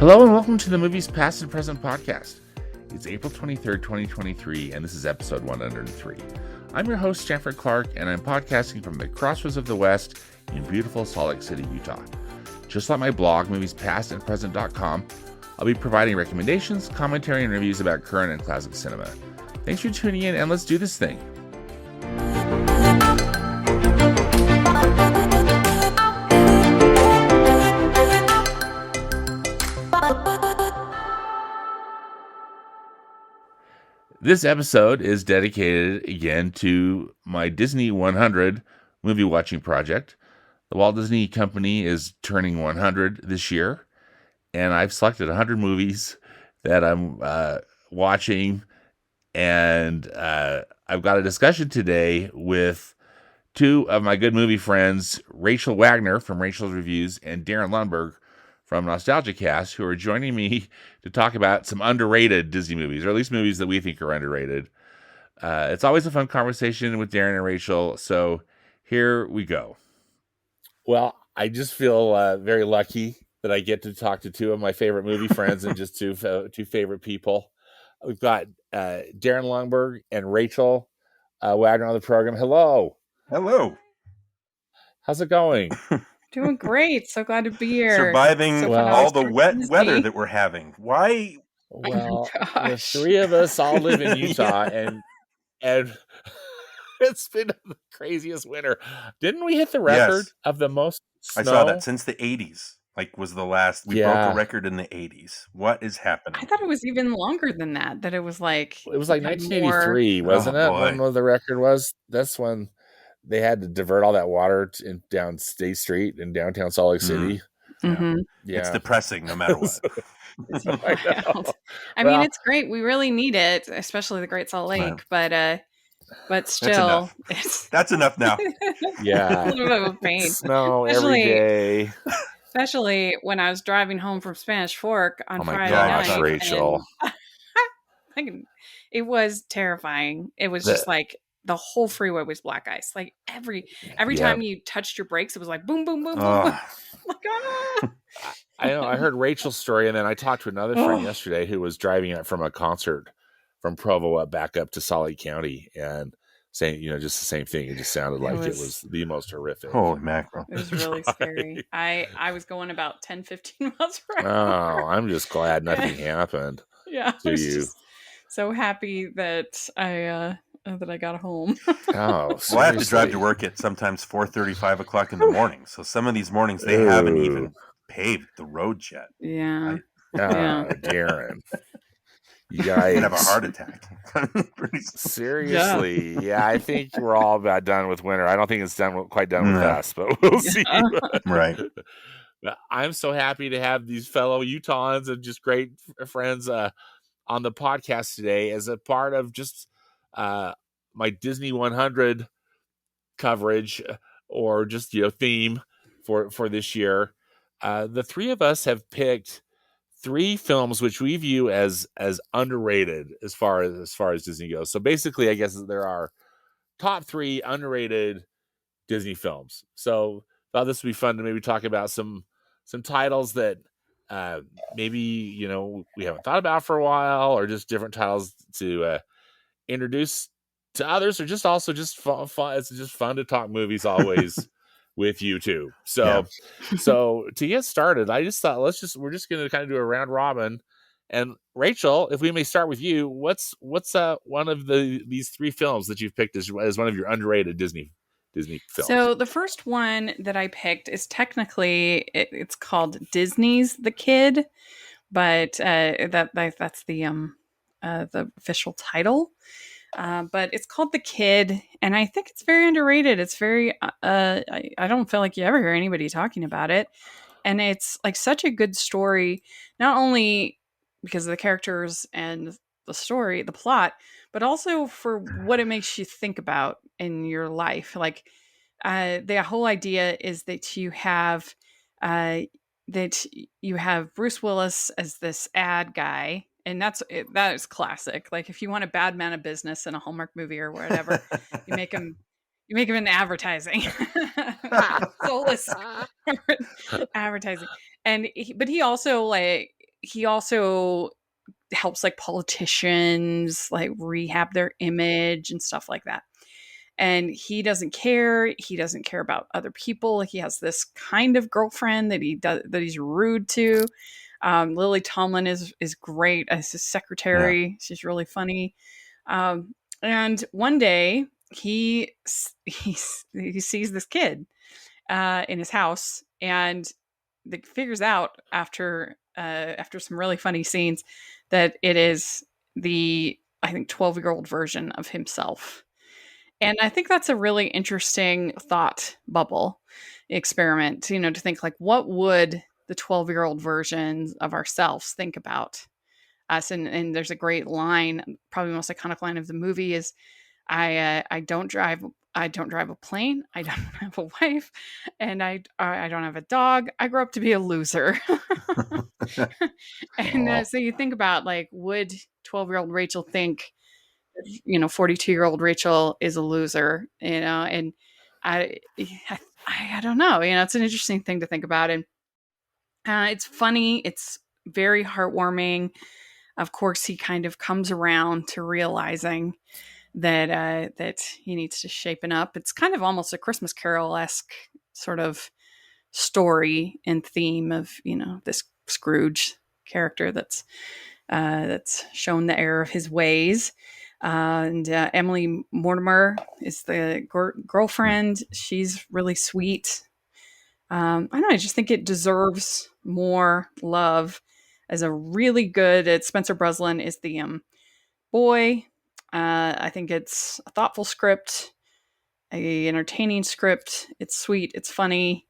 Hello and welcome to the Movies Past and Present podcast. It's April 23rd, 2023, and this is episode 103. I'm your host, Jeffrey Clark, and I'm podcasting from the crossroads of the West in beautiful Salt Lake City, Utah. Just like my blog, moviespastandpresent.com, I'll be providing recommendations, commentary, and reviews about current and classic cinema. Thanks for tuning in, and let's do this thing. This episode is dedicated again to my Disney 100 movie watching project. The Walt Disney Company is turning 100 this year, and I've selected 100 movies that I'm watching, and I've got a discussion today with two of my good movie friends, Rachel Wagner from Rachel's Reviews and Darin Lundberg from NostalgiaCast, who are joining me to talk about some underrated Disney movies, or at least movies that we think are underrated. It's always a fun conversation with Darin and Rachel, so here we go. Well, I just feel very lucky that I get to talk to two of my favorite movie friends and just two favorite people. We've got Darin Lundberg and Rachel Wagner on the program. Hello. Hello. How's it going? Doing great. So glad to be here. Surviving all the wet weather that we're having. Why? Well, the three of us all live in Utah, and it's been the craziest winter. Didn't we hit the record of the most snow? I saw that since the 80s. Was the last. We broke a record in the 80s. What is happening? I thought it was even longer than that. That it was like 1983, wasn't it? Boy. When the record was. That's when they had to divert all that water down State Street in downtown Salt Lake City. Mm-hmm. Yeah. It's depressing no matter what. It's wild. I mean, it's great. We really need it, especially the Great Salt Lake. But still, that's enough now. Yeah, a little bit of a pain. Snow every day. Especially when I was driving home from Spanish Fork on Friday night. Oh my gosh, Rachel. It was terrifying. It was just like the whole freeway was black ice. Like every time you touched your brakes, it was like boom, boom, boom, boom. boom. I know. I heard Rachel's story, and then I talked to another friend yesterday who was driving from a concert from Provo back up to Salt Lake County, and saying, just the same thing. It just sounded like it was the most horrific. Holy mackerel! It was really scary. I was going about 10, 15 miles per hour. Oh, I'm just glad nothing happened. Yeah, to you. Just so happy that I got home. Well, I have to drive to work at sometimes 4:30, 5 o'clock in the morning. So some of these mornings they haven't even paved the road yet. Yeah. Darin. You guys have a heart attack. Seriously. Yeah, I think we're all about done with winter. I don't think it's quite done with us, but we'll see. Right. I'm so happy to have these fellow Utahns and just great friends on the podcast today as a part of just my Disney 100 coverage, or just theme for this year. The three of us have picked 3 films which we view as underrated as far as Disney goes. So basically, I guess there are top 3 underrated Disney films. So thought this would be fun to maybe talk about some titles that maybe we haven't thought about for a while, or just different titles to introduce to others, or just also just fun. It's just fun to talk movies always with you too. So to get started, I just thought we're just going to kind of do a round robin. And Rachel, if we may start with you, what's one of these 3 films that you've picked as one of your underrated Disney films? So the first one that I picked is technically it's called Disney's The Kid, but that's the official title. But it's called The Kid, and I think it's very underrated. It's very, I don't feel like you ever hear anybody talking about it. And it's like such a good story, not only because of the characters and the story, the plot, but also for what it makes you think about in your life. Like, the whole idea is that you have Bruce Willis as this ad guy. And that is classic. Like, if you want a bad man of business in a Hallmark movie or whatever, you make him in advertising. Soulless advertising. But he also he also helps like politicians like rehab their image and stuff like that. And he doesn't care. He doesn't care about other people. He has this kind of girlfriend that he's rude to. Lily Tomlin is great as his secretary. Yeah. She's really funny. And one day he sees this kid in his house, and figures out after some really funny scenes that it is the, I think, 12-year-old version of himself. And I think that's a really interesting thought bubble experiment, to think like, what would the 12-year-old versions of ourselves think about us? And there's a great line, probably the most iconic line of the movie is, I don't drive a plane. I don't have a wife, and I don't have a dog. I grew up to be a loser. And so you think about, like, would 12-year-old Rachel think, 42-year-old Rachel is a loser, and I don't know, it's an interesting thing to think about. And it's funny. It's very heartwarming. Of course, he kind of comes around to realizing that he needs to shapen up. It's kind of almost a Christmas Carol-esque sort of story and theme of, this Scrooge character that's shown the error of his ways. And Emily Mortimer is the girlfriend. She's really sweet. I don't know. I just think it deserves more love as a really good. Spencer Breslin is the boy. I think it's a thoughtful script, a entertaining script. It's sweet. It's funny.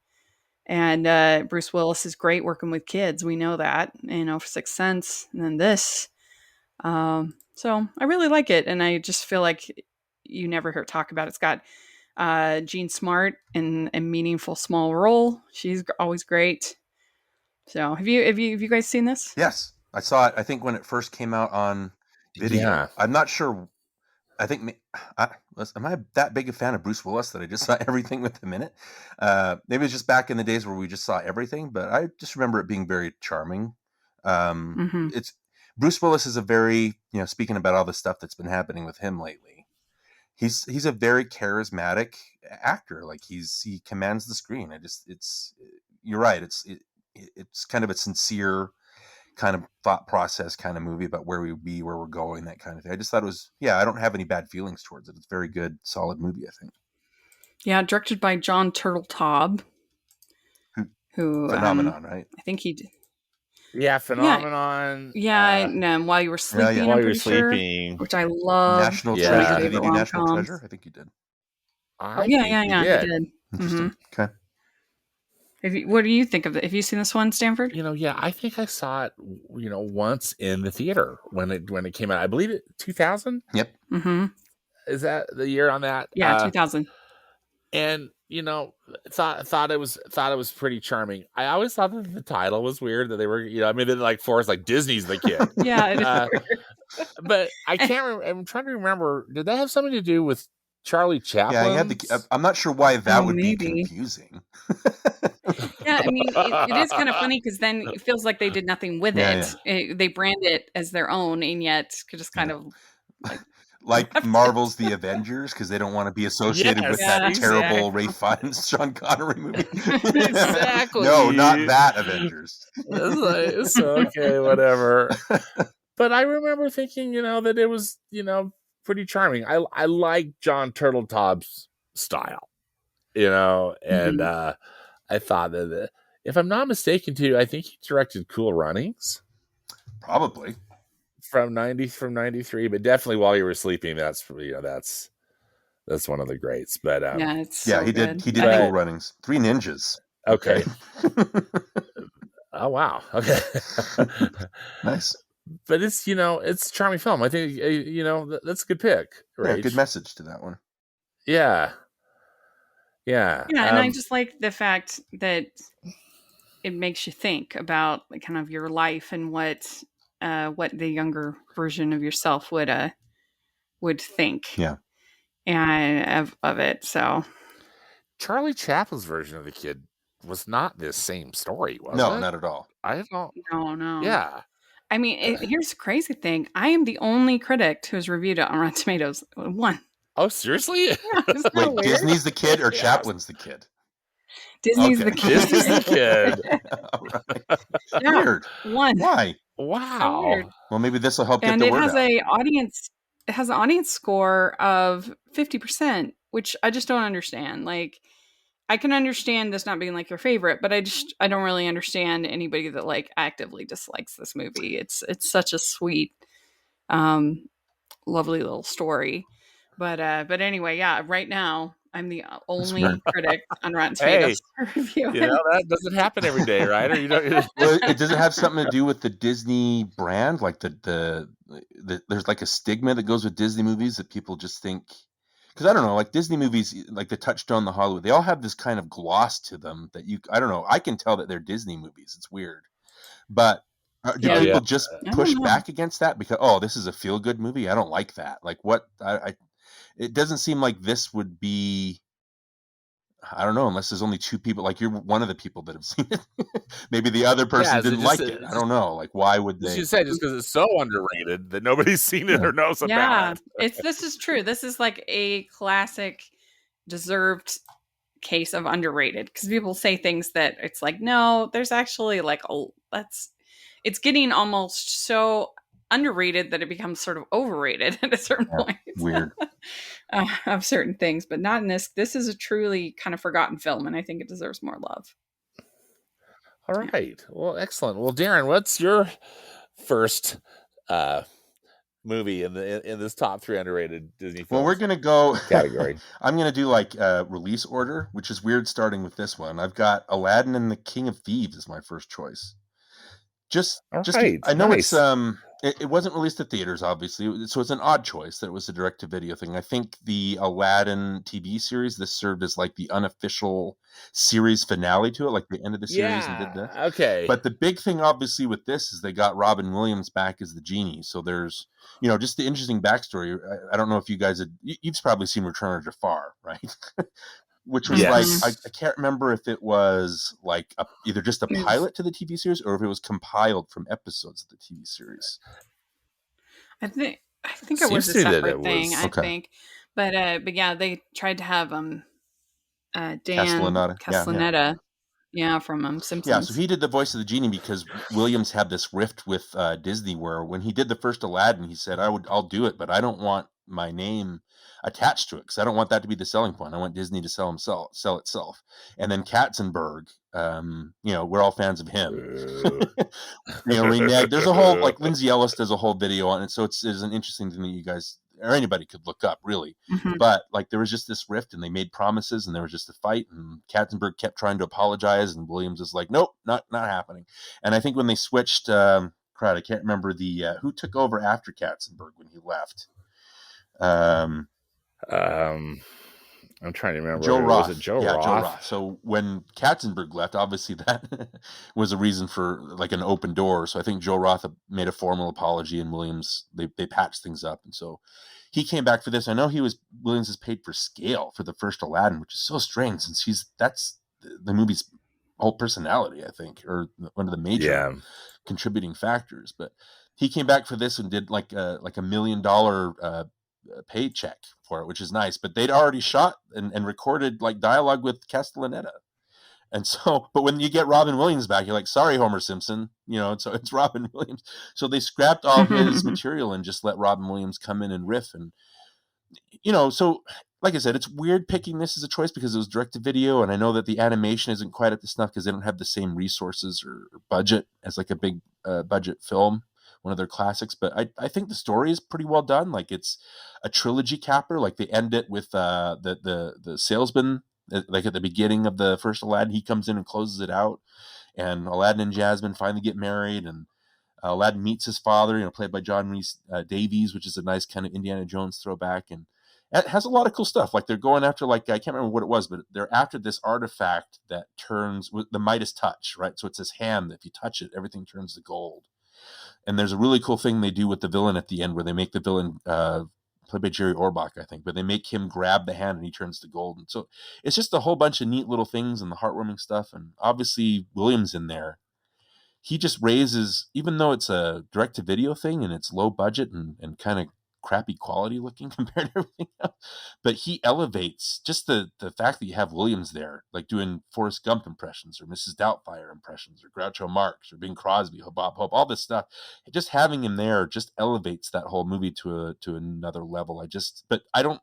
And Bruce Willis is great working with kids. We know that, for Sixth Sense, and then this. So I really like it, and I just feel like you never hear talk about it. It's got Jean Smart in a meaningful small role. She's always great. So have you guys seen this? Yes, I saw it. I think when it first came out on video. Yeah. I'm not sure. I think am I that big a fan of Bruce Willis that I just saw everything with him in it? Maybe it was just back in the days where we just saw everything, but I just remember it being very charming. It's Bruce Willis is a very, speaking about all the stuff that's been happening with him lately, he's a very charismatic actor. Like he commands the screen. You're right. It's kind of a sincere kind of thought process kind of movie about where we'd be, where we're going, that kind of thing. I just thought it was, I don't have any bad feelings towards it. It's a very good, solid movie, I think. Yeah, directed by John Turteltaub, who Phenomenon, right? I think he did. Yeah, Phenomenon. Yeah, and While You Were Sleeping, While You Were Sleeping, which I love. National Treasure. Did he do National Treasure? I think he did. He did. Interesting. Mm-hmm. Okay. What do you think of it? Have you seen this one, Stanford? I think I saw it, once in the theater when it came out. I believe it 2000. Yep. Mm-hmm. Is that the year on that? Yeah, 2000. And thought it was pretty charming. I always thought that the title was weird, that they were, like for us, like Disney's the kid. Yeah, it is but I can't remember. I'm trying to remember. Did that have something to do with Charlie Chaplin? Yeah, I'm not sure why that would be confusing. Yeah, I mean, it is kind of funny because then it feels like they did nothing with it. Yeah. They brand it as their own, and yet just kind of like Marvel's The Avengers, because they don't want to be associated with that terrible Ray Fiennes, Sean Connery movie. Exactly. No, not that Avengers. It's okay, whatever. But I remember thinking, that it was, pretty charming. I like John Turteltaub's style, and I thought that, if I'm not mistaken, too, I think he directed Cool Runnings. Probably. From 93, but definitely While You Were Sleeping, that's one of the greats. But he did Cool Runnings. 3 Ninjas. Okay. Oh wow. Okay. Nice. But it's it's a charming film. I think that's a good pick. Right. Yeah, good message to that one. Yeah. And I just like the fact that it makes you think about kind of your life and what the younger version of yourself would think. Yeah. And of it. So Charlie Chaplin's version of the kid was not this same story, was No, it? not at all. I don't. No. Yeah. I mean, here's the crazy thing. I am the only critic who's reviewed it on Rotten Tomatoes. One. Oh, seriously? Yeah, isn't that Wait, weird? Disney's the kid or Yeah. Chaplin's the kid? Disney's Okay. the kid. Disney's the kid. All right. Yeah, Weird. one. Why? So Wow. weird. Well, maybe this will help get And the it word has out. it has an audience score of 50%, which I just don't understand. Like, I can understand this not being like your favorite, but I don't really understand anybody that like actively dislikes this movie. It's such a sweet, lovely little story. But anyway, yeah, right now I'm the only critic on Rotten Tomatoes to review it. That doesn't happen every day, right? Or you don't. Well, does it have something to do with the Disney brand? Like the there's like a stigma that goes with Disney movies that people just think. Because I don't know, like Disney movies, like the Touchstone, the Hollywood, they all have this kind of gloss to them that I don't know, I can tell that they're Disney movies. It's weird. But do Yeah. people just I don't push know. back against that because, this is a feel good movie? I don't like that. Like what? It doesn't seem like this would be. I don't know, unless there's only two people. Like you're one of the people that have seen it. Maybe the other person didn't like it. I don't know. Like why would they? You say just because it's so underrated that nobody's seen it or knows about it. This is true. This is like a classic, deserved case of underrated, because people say things that it's like, no, there's actually like it's getting almost so underrated that it becomes sort of overrated at a certain point. Weird. Of certain things, but not in this. This is a truly kind of forgotten film, and I think it deserves more love. All right. Yeah. Well, excellent. Well, Darin, what's your first movie in this top 3 underrated Disney films? Well, we're gonna go category. I'm gonna do like release order, which is weird starting with this one. I've got Aladdin and the King of Thieves as my first choice. I know it's it wasn't released at theaters, obviously, so it's an odd choice that it was a direct-to-video thing. I think the Aladdin TV series, this served as like the unofficial series finale to it, like the end of the series and did this. Okay. But the big thing, obviously, with this is they got Robin Williams back as the genie. So there's, just the interesting backstory. I don't know if you guys you've probably seen Return of Jafar, right? Which was like, I can't remember if it was like either just a pilot to the TV series or if it was compiled from episodes of the TV series. I think it was a separate thing. I think, but yeah, they tried to have Dan Castellaneta, from Simpsons. Yeah, so he did the voice of the genie because Williams had this rift with Disney where when he did the first Aladdin, he said, I'll do it, but I don't want my name attached to it because I don't want that to be the selling point. I want Disney to sell itself. And then Katzenberg, we're all fans of him. Reneged. There's a whole, like Lindsay Ellis does a whole video on it, so it's an interesting thing that you guys or anybody could look up, really. Mm-hmm. But like there was just this rift, and they made promises, and there was just a fight, and Katzenberg kept trying to apologize, and Williams is like, nope, not happening. And I think when they switched, I can't remember who took over after Katzenberg when he left. I'm trying to remember. Joe Roth. Was it Joe Roth? Joe Roth. So when Katzenberg left, obviously that was a reason for like an open door. So I think Joe Roth made a formal apology, and Williams they patched things up, and so he came back for this. I know Williams is paid for scale for the first Aladdin, which is so strange since that's the movie's whole personality, I think, or one of the major contributing factors. But he came back for this and did like a $1 million paycheck for it, which is nice. But they'd already shot and recorded like dialogue with Castellaneta. And so, but when you get Robin Williams back, you're like, sorry, Homer Simpson, so it's Robin Williams. So they scrapped all his material and just let Robin Williams come in and riff. And, so like I said, it's weird picking this as a choice because it was direct to video. And I know that the animation isn't quite up to snuff because they don't have the same resources or budget as like a big budget film, one of their classics. But I think the story is pretty well done. Like it's a trilogy capper. Like they end it with the salesman. Like at the beginning of the first Aladdin, he comes in and closes it out, and Aladdin and Jasmine finally get married, and Aladdin meets his father, played by John Rhys Davies, which is a nice kind of Indiana Jones throwback, and it has a lot of cool stuff. Like they're going after, like I can't remember what it was, but they're after this artifact that turns with the Midas touch, right? So it's his hand that if you touch it, everything turns to gold. And there's a really cool thing they do with the villain at the end, where they make the villain played by Jerry Orbach, I think, but they make him grab the hand and he turns to gold. And so it's just a whole bunch of neat little things and the heartwarming stuff. And obviously Williams in there, he just raises, even though it's a direct-to-video thing and it's low budget and kind of crappy quality looking compared to everything else, but he elevates just the fact that you have Williams there, like doing Forrest Gump impressions or Mrs. Doubtfire impressions or Groucho Marx or Bing Crosby, Bob Hope, all this stuff. Just having him there just elevates that whole movie to another level. But I don't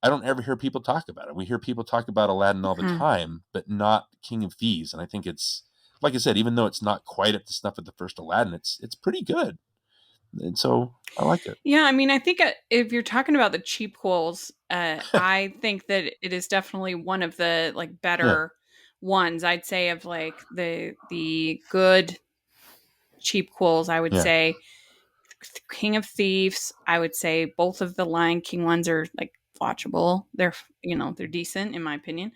ever hear people talk about it. We hear people talk about Aladdin all the time, but not King of Thieves. And I think it's, like I said, even though it's not quite up to snuff with the first Aladdin, it's pretty good. And so I like it. Yeah, I mean, I think if you're talking about the cheapquels, I think that it is definitely one of the like better ones. I'd say of like the good cheapquels. I would say King of Thieves. I would say both of the Lion King ones are like watchable. They're they're decent in my opinion.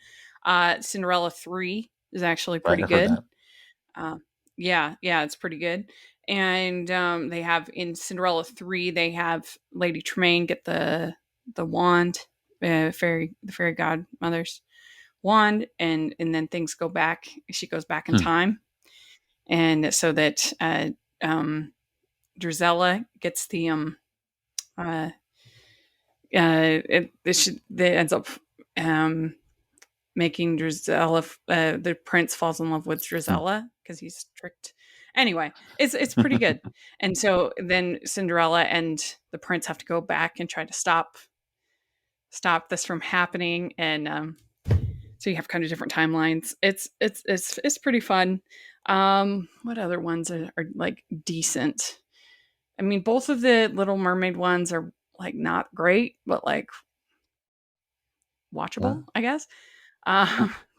Cinderella 3 is actually pretty good. Yeah, it's pretty good. And they have in Cinderella 3, they have Lady Tremaine get the wand, the fairy godmother's wand, and then things go back. She goes back in time, and so that Drizella gets the that ends up making Drizella, the prince falls in love with Drizella because he's tricked. Anyway, it's pretty good. And so then Cinderella and the prince have to go back and try to stop this from happening. And so you have kind of different timelines. It's pretty fun. What other ones are like decent? I mean, both of the Little Mermaid ones are like not great, but like watchable, I guess.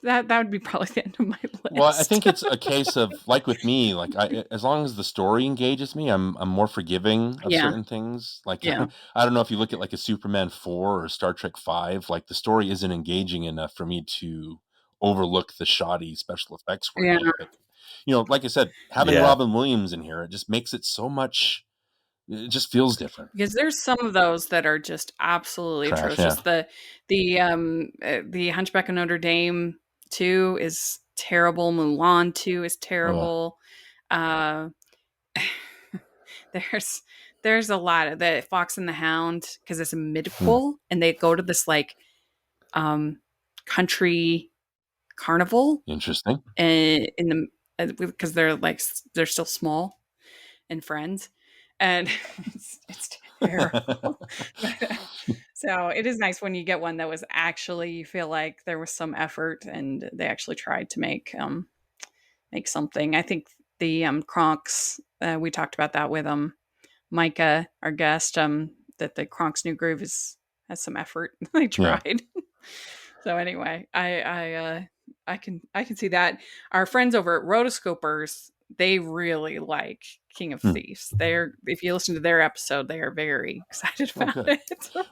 That would be probably the end of my list. Well, I think it's a case of, like with me, like as long as the story engages me, I'm more forgiving of certain things. Like I don't know if you look at like a Superman 4 or Star Trek 5, like the story isn't engaging enough for me to overlook the shoddy special effects work. But like I said, having Robin Williams in here, it just makes it so much. It just feels different. Because there's some of those that are just absolutely Trash, atrocious. The Hunchback of Notre Dame 2 is terrible. Mulan 2 is terrible. There's a lot of the Fox and the Hound, because it's a midquel and they go to this like country carnival. Interesting. And because they're still small and friends. And it's terrible. So it is nice when you get one that was actually, you feel like there was some effort and they actually tried to make something. I think the Kronks, we talked about that with Micah, our guest, that the Kronks New Groove has some effort. They tried. So anyway, I can see that. Our friends over at Rotoscopers, they really like King of Thieves. If you listen to their episode, they are very excited about it.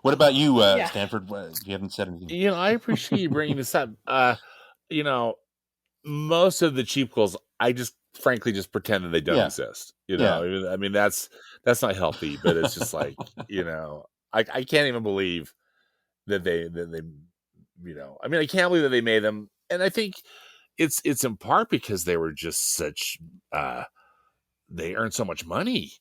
What about you, Stanford? You haven't said anything. I appreciate you bringing this up. Most of the cheapquels, I just frankly just pretend that they don't exist. I mean that's not healthy, but it's just like I can't even believe that they I mean I can't believe that they made them, and I think it's in part because they were just such they earned so much money,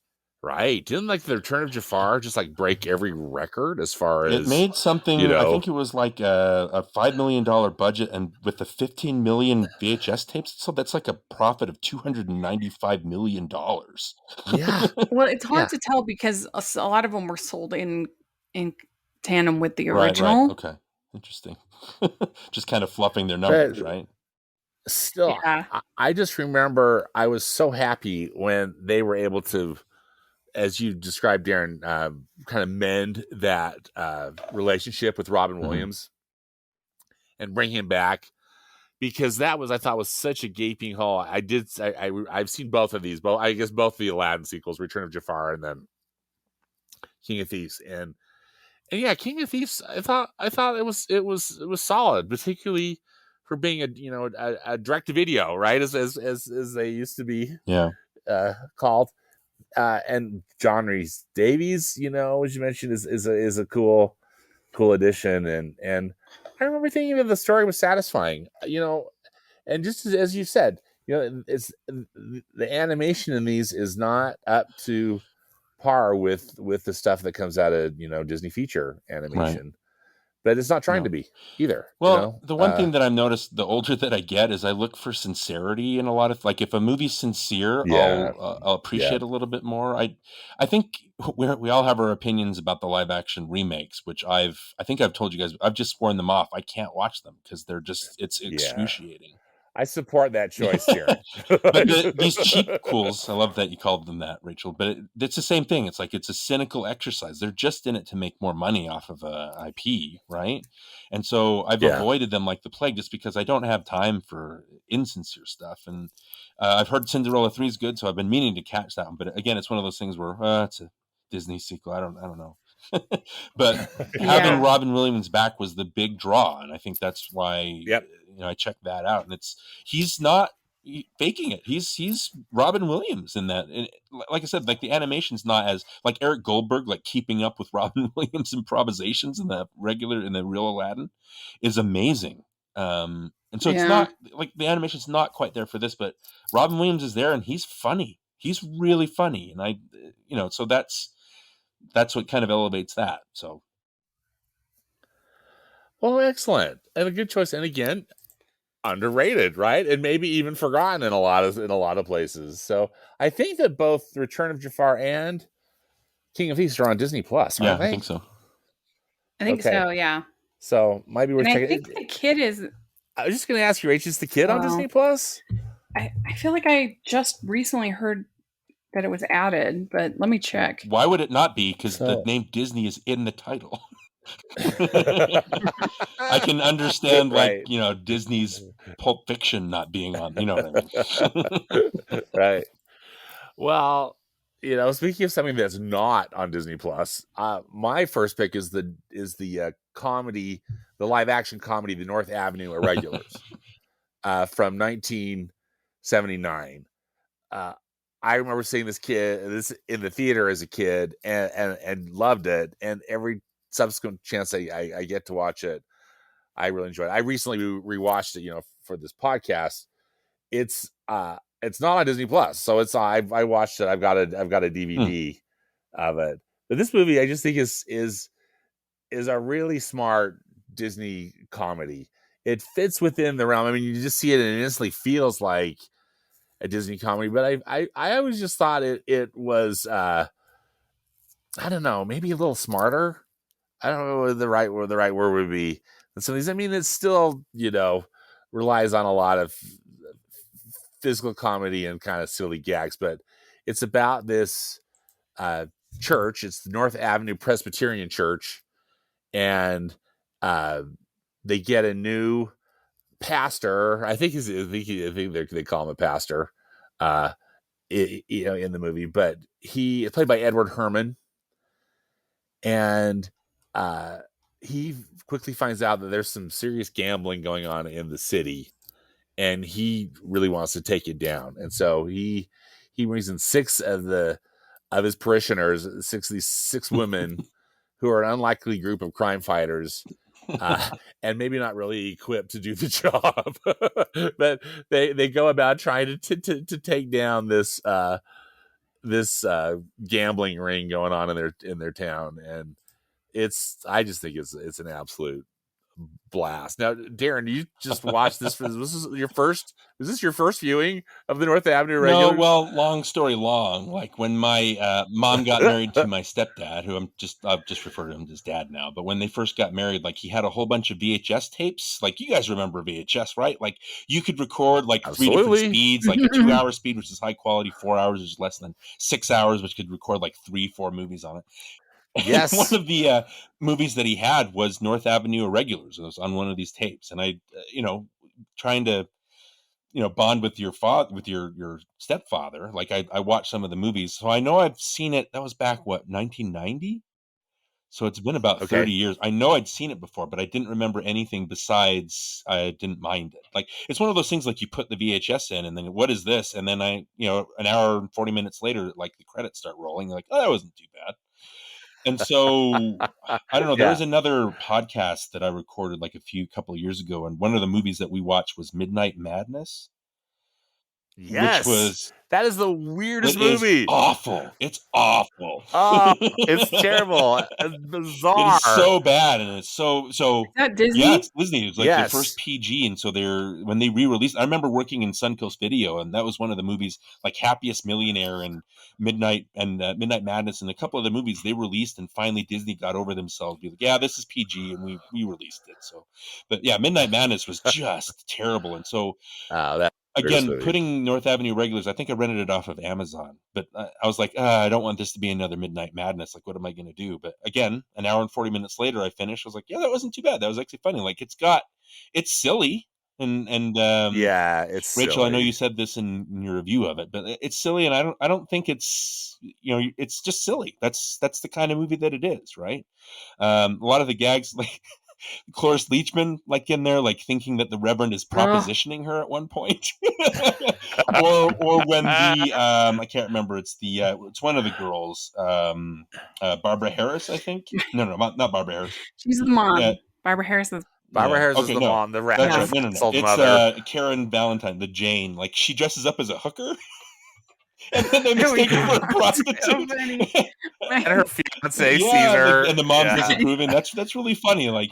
right? Didn't like the Return of Jafar just like break every record as far as it made something? I think it was like a $5 million budget, and with the 15 million VHS tapes, so that's like a profit of $295 million. Yeah. Well, it's hard to tell because a lot of them were sold in tandem with the original. Right. Okay. Interesting. Just kind of fluffing their numbers, right? Still, I just remember I was so happy when they were able to, as you described, Darin, kind of mend that relationship with Robin Williams and bring him back, because that was, I thought, was such a gaping hole. I've seen both of these, I guess both the Aladdin sequels, Return of Jafar and then King of Thieves, and yeah, King of Thieves, I thought it was solid, particularly for being a direct to video, right? As they used to be called. and John Rhys Davies, as you mentioned, is a cool addition, and I remember thinking that the story was satisfying, and just as you said, it's the animation in these is not up to par with the stuff that comes out of Disney feature animation, right. But it's not trying to be either. Well, the one thing that I've noticed the older that I get is I look for sincerity in a lot of, like, if a movie's sincere, I'll appreciate a little bit more. I think we all have our opinions about the live action remakes, which I think I've told you guys, I've just sworn them off. I can't watch them because they're just, it's excruciating. I support that choice, Darin. But these cheap cools, I love that you called them that, Rachel, but it's the same thing. It's like, it's a cynical exercise. They're just in it to make more money off of a IP, right? And so I've avoided them like the plague just because I don't have time for insincere stuff. And I've heard Cinderella 3 is good, so I've been meaning to catch that one. But again, it's one of those things where it's a Disney sequel. I don't know. But having Robin Williams back was the big draw, and I think that's why I checked that out. And he's not faking it. He's Robin Williams in that. And like I said, like, the animation's not as, like, Eric Goldberg, like, keeping up with Robin Williams improvisations in the real Aladdin is amazing. And so it's not like the animation's not quite there for this, but Robin Williams is there and he's funny. He's really funny, and so that's what kind of elevates that. So, well, excellent, and a good choice. And again, underrated, right? And maybe even forgotten in a lot of places. So I think that both Return of Jafar and King of Thieves are on Disney Plus. Yeah, I think so. I think so. Yeah. So might be worth checking. I think the kid is. I was just going to ask you, Rach, is the kid on Disney Plus? I feel like I just recently heard that it was added, but let me check. Why would it not be? Because the name Disney is in the title. I can understand, like, Disney's Pulp Fiction not being on, you know what I mean? Right. Well, speaking of something that's not on Disney Plus, my first pick is the comedy, the live action comedy, The North Avenue Irregulars, from 1979. I remember seeing this in the theater as a kid and loved it. And every subsequent chance I get to watch it, I really enjoy it. I recently rewatched it, for this podcast. It's not on Disney Plus, so I watched it. I've got a DVD of it. But this movie, I just think is a really smart Disney comedy. It fits within the realm. I mean, you just see it and it instantly feels like a Disney comedy. But I always just thought it was I don't know, maybe a little smarter. I don't know what the right word would be. And some of these, I mean, it still, relies on a lot of physical comedy and kind of silly gags, but it's about this church. It's the North Avenue Presbyterian Church, and they get a new pastor. I think they call him a pastor, in the movie, but he is played by Edward Herman, and he quickly finds out that there's some serious gambling going on in the city, and he really wants to take it down. And so he brings in six of his parishioners, six women who are an unlikely group of crime fighters, and maybe not really equipped to do the job, but they go about trying to take down this gambling ring going on in their town. And I just think it's an absolute blast. Now, Darin, you just watched this. Was this your first viewing of the North Avenue Regulars? No, well, long story long. Like, when my mom got married to my stepdad, who I've just referred to him as dad now, but when they first got married, like, he had a whole bunch of VHS tapes. Like, you guys remember VHS, right? Like, you could record like Absolutely. 3 different speeds, like a 2-hour speed, which is high quality, 4 hours, which is less than 6 hours, which could record like 3-4 movies on it. Yes. One of the movies that he had was North Avenue Irregulars. It was on one of these tapes, and I, trying to, bond with your your stepfather. Like, I watched some of the movies, so I know I've seen it. That was back 1990. So it's been about 30 years. I know I'd seen it before, but I didn't remember anything besides I didn't mind it. Like, it's one of those things like you put the VHS in and then what is this? And then an hour and 40 minutes later, like the credits start rolling. You're like, oh, that wasn't too bad. And so I don't know. There was another podcast that I recorded like a couple of years ago, and one of the movies that we watched was Midnight Madness. Yes, which that is the weirdest movie. It's awful. It's awful. Oh, it's terrible. It's bizarre. It is so bad, and it's so. Is that Disney? Yeah, it's Disney. It was like the first PG, and so when they re-released. I remember working in Suncoast Video, and that was one of the movies, like Happiest Millionaire and Midnight Madness, and a couple of the movies they released, and finally Disney got over themselves, be like, yeah, this is PG, and we released it. So, but yeah, Midnight Madness was just terrible, and so. Again, putting North Avenue regulars, I think I rented it off of Amazon, but I was like, I don't want this to be another Midnight Madness. Like, what am I going to do? But again, an hour and 40 minutes later, I finished. I was like, yeah, that wasn't too bad. That was actually funny. Like, it's silly. And yeah, it's Rachel, silly. I know you said this in your review of it, but it's silly. And I don't think it's, it's just silly. That's the kind of movie that it is. Right. A lot of the gags, like, Cloris Leachman, like in there, like thinking that the Reverend is propositioning her at one point, or when the I can't remember. It's one of the girls, Barbara Harris, I think. No, not Barbara Harris. She's the mom. Barbara Harris is. Barbara Harris is the mom. The That's right. No. It's mother. Karen Valentine, the Jane. Like, she dresses up as a hooker. And then they mistake her for a prostitute. And her fiance sees her. And the mom's disapproving. That's really funny. Like,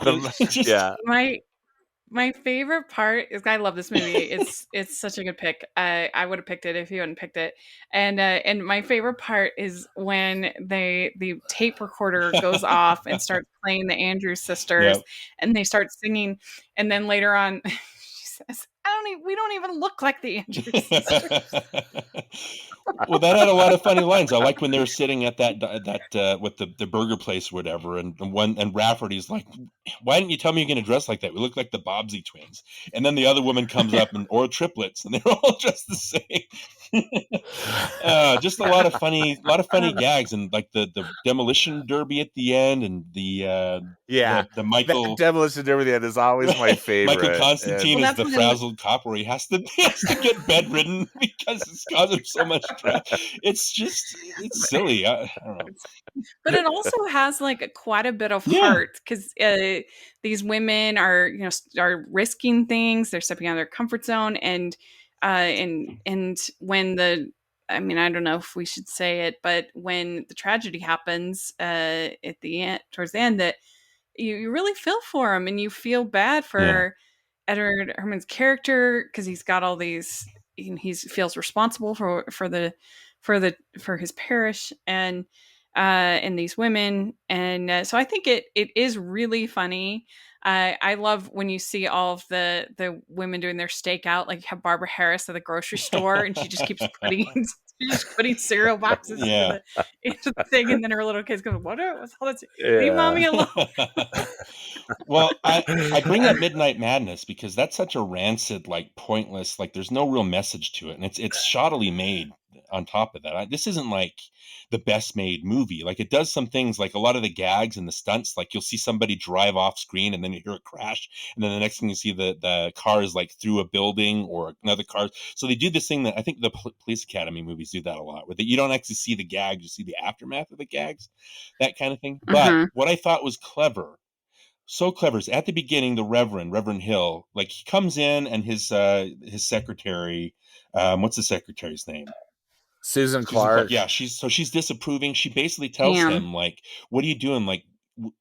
My favorite part is, I love this movie. It's such a good pick. I would have picked it if you hadn't picked it. And my favorite part is when the tape recorder goes off and starts playing the Andrews Sisters, and they start singing, and then later on she says, we don't even look like the Andrews Sisters. Well, that had a lot of funny lines. I like when they were sitting at that with the burger place or whatever, and Rafferty's like, "Why didn't you tell me you're going to dress like that? We look like the Bobbsey twins." And then the other woman comes up or triplets, and they're all dressed the same. Just a lot of funny gags, and like the demolition derby at the end, and the Michael demolition derby at the end is always my favorite. Michael Constantine is the frazzled cop, where he has to get bedridden because it's causing so much stress. It's silly. I don't know. But it also has like quite a bit of heart, because these women are risking things. They're stepping out of their comfort zone, and when I don't know if we should say it, but when the tragedy happens at the end, towards the end, that you really feel for him, and you feel bad for Edward Herman's character, because he's got all these. He feels responsible for his parish and these women, and so I think it is really funny. I love when you see all of the women doing their stakeout, like you have Barbara Harris at the grocery store, and she just keeps putting cereal boxes into the thing, and then her little kids go, "What's all that? Leave mommy alone." Well, I bring up Midnight Madness because that's such a rancid, like, pointless, like, there's no real message to it, and it's shoddily made. On top of that, this isn't like the best made movie. Like, it does some things, like a lot of the gags and the stunts, like you'll see somebody drive off screen and then you hear a crash, and then the next thing you see the car is like through a building or another car. So they do this thing that I think the Police Academy movies do that a lot, where you don't actually see the gags, you see the aftermath of the gags, that kind of thing. But what I thought was so clever is at the beginning, the Reverend Hill, like, he comes in and his secretary, what's the secretary's name? Susan Clark. Yeah, she's disapproving. She basically tells him, like, what are you doing? Like,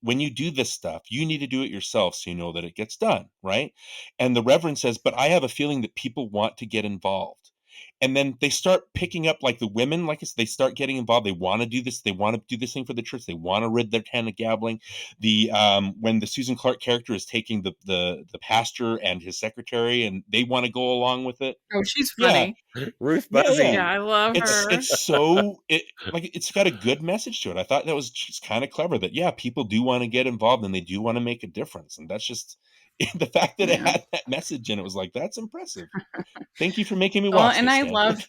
when you do this stuff, you need to do it yourself so you know that it gets done, right? And the Reverend says, but I have a feeling that people want to get involved. And then they start picking up, like, the women, like, they start getting involved. They want to do this. They want to do this thing for the church. They want to rid their town of gambling. When the Susan Clark character is taking the pastor and his secretary, and they want to go along with it. Oh, she's funny. Yeah. Ruth Buzzy. Yeah, I love her. It's got a good message to it. I thought that was just kind of clever, that, people do want to get involved and they do want to make a difference. And that's just the fact that it had that message in it was like, that's impressive. Thank you for making me watch this. And I love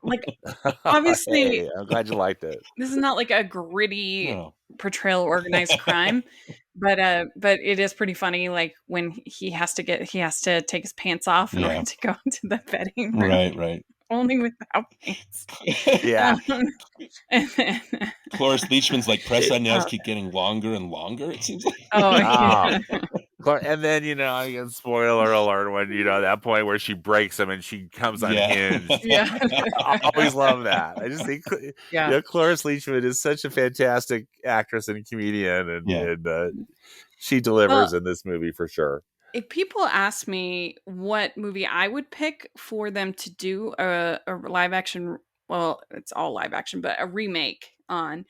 Like, obviously, Hey, I'm glad you liked it. this is not like a gritty portrayal of organized crime, but it is pretty funny. Like when he has to take his pants off in order to go into the bedding room. Right. Only without pants. Yeah. And then, Cloris Leachman's like press on nails keep getting longer and longer. It seems like. yeah. And then again, spoiler alert, when at that point where she breaks him and she comes unhinged. Yeah. I always love that. I just think Cloris Leachman is such a fantastic actress and comedian, and she delivers in this movie for sure. If people ask me what movie I would pick for them to do a live action, well, it's all live action, but a remake on,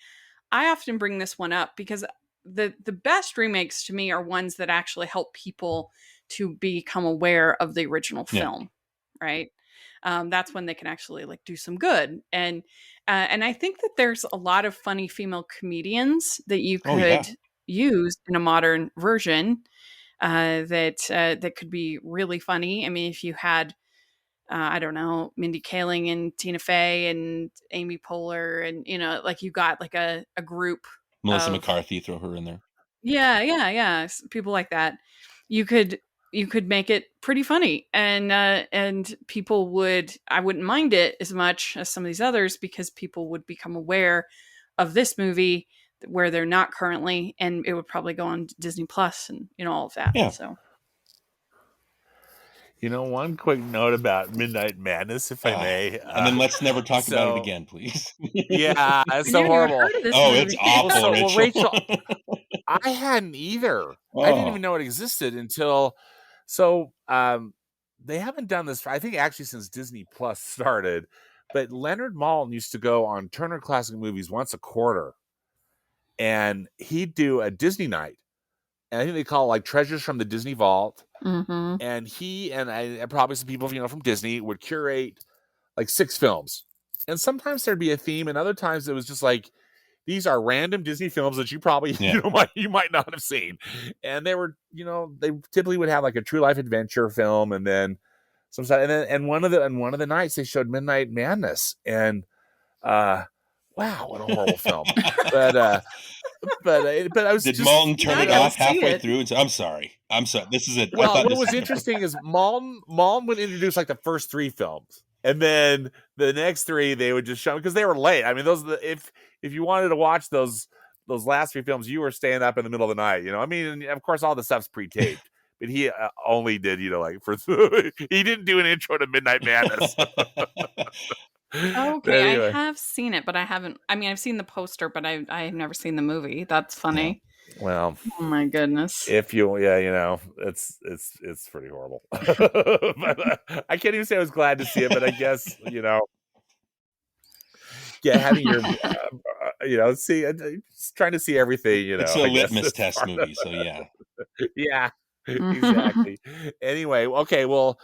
I often bring this one up because the best remakes to me are ones that actually help people to become aware of the original film, right? That's when they can actually like do some good. And I think that there's a lot of funny female comedians that you could use in a modern version. That could be really funny. I mean, if you had, I don't know, Mindy Kaling and Tina Fey and Amy Poehler, and like you got like a group. Melissa McCarthy, throw her in there. Yeah, people like that. You could make it pretty funny, and people would. I wouldn't mind it as much as some of these others because people would become aware of this movie where they're not currently, and it would probably go on Disney Plus and all of that. Yeah. So, one quick note about Midnight Madness, if I may, and then let's never talk about it again, please. Yeah, it's so horrible. It's awful, Rachel. I hadn't either. I didn't even know it existed until. So they haven't done this, I think, actually since Disney Plus started. But Leonard Maltin used to go on Turner Classic Movies once a quarter, and he'd do a Disney night. And I think they call it like Treasures from the Disney Vault. Mm-hmm. And he and probably some people from Disney would curate like 6 films. And sometimes there'd be a theme, and other times it was just like, these are random Disney films that you probably you might not have seen. And they were, they typically would have like a true life adventure film, and then and one of the nights they showed Midnight Madness, and wow, what a horrible film. But I was. Did Maltin turn it off halfway through and say, I'm sorry. This is it. Well, what was interesting is Maltin would introduce like the first 3 films, and then the next 3 they would just show because they were late. I mean, those if you wanted to watch those last 3 films, you were staying up in the middle of the night. I mean, of course, all the stuff's pre-taped, but he only did like he didn't do an intro to Midnight Madness. Okay, anyway. I have seen it, but I haven't. I mean, I've seen the poster, but I've never seen the movie. That's funny. Yeah. Well, oh my goodness. If you, it's pretty horrible. But, I can't even say I was glad to see it, but I guess having your, trying to see everything. It's a litmus test movie, so yeah. Yeah, exactly. Anyway, okay, well,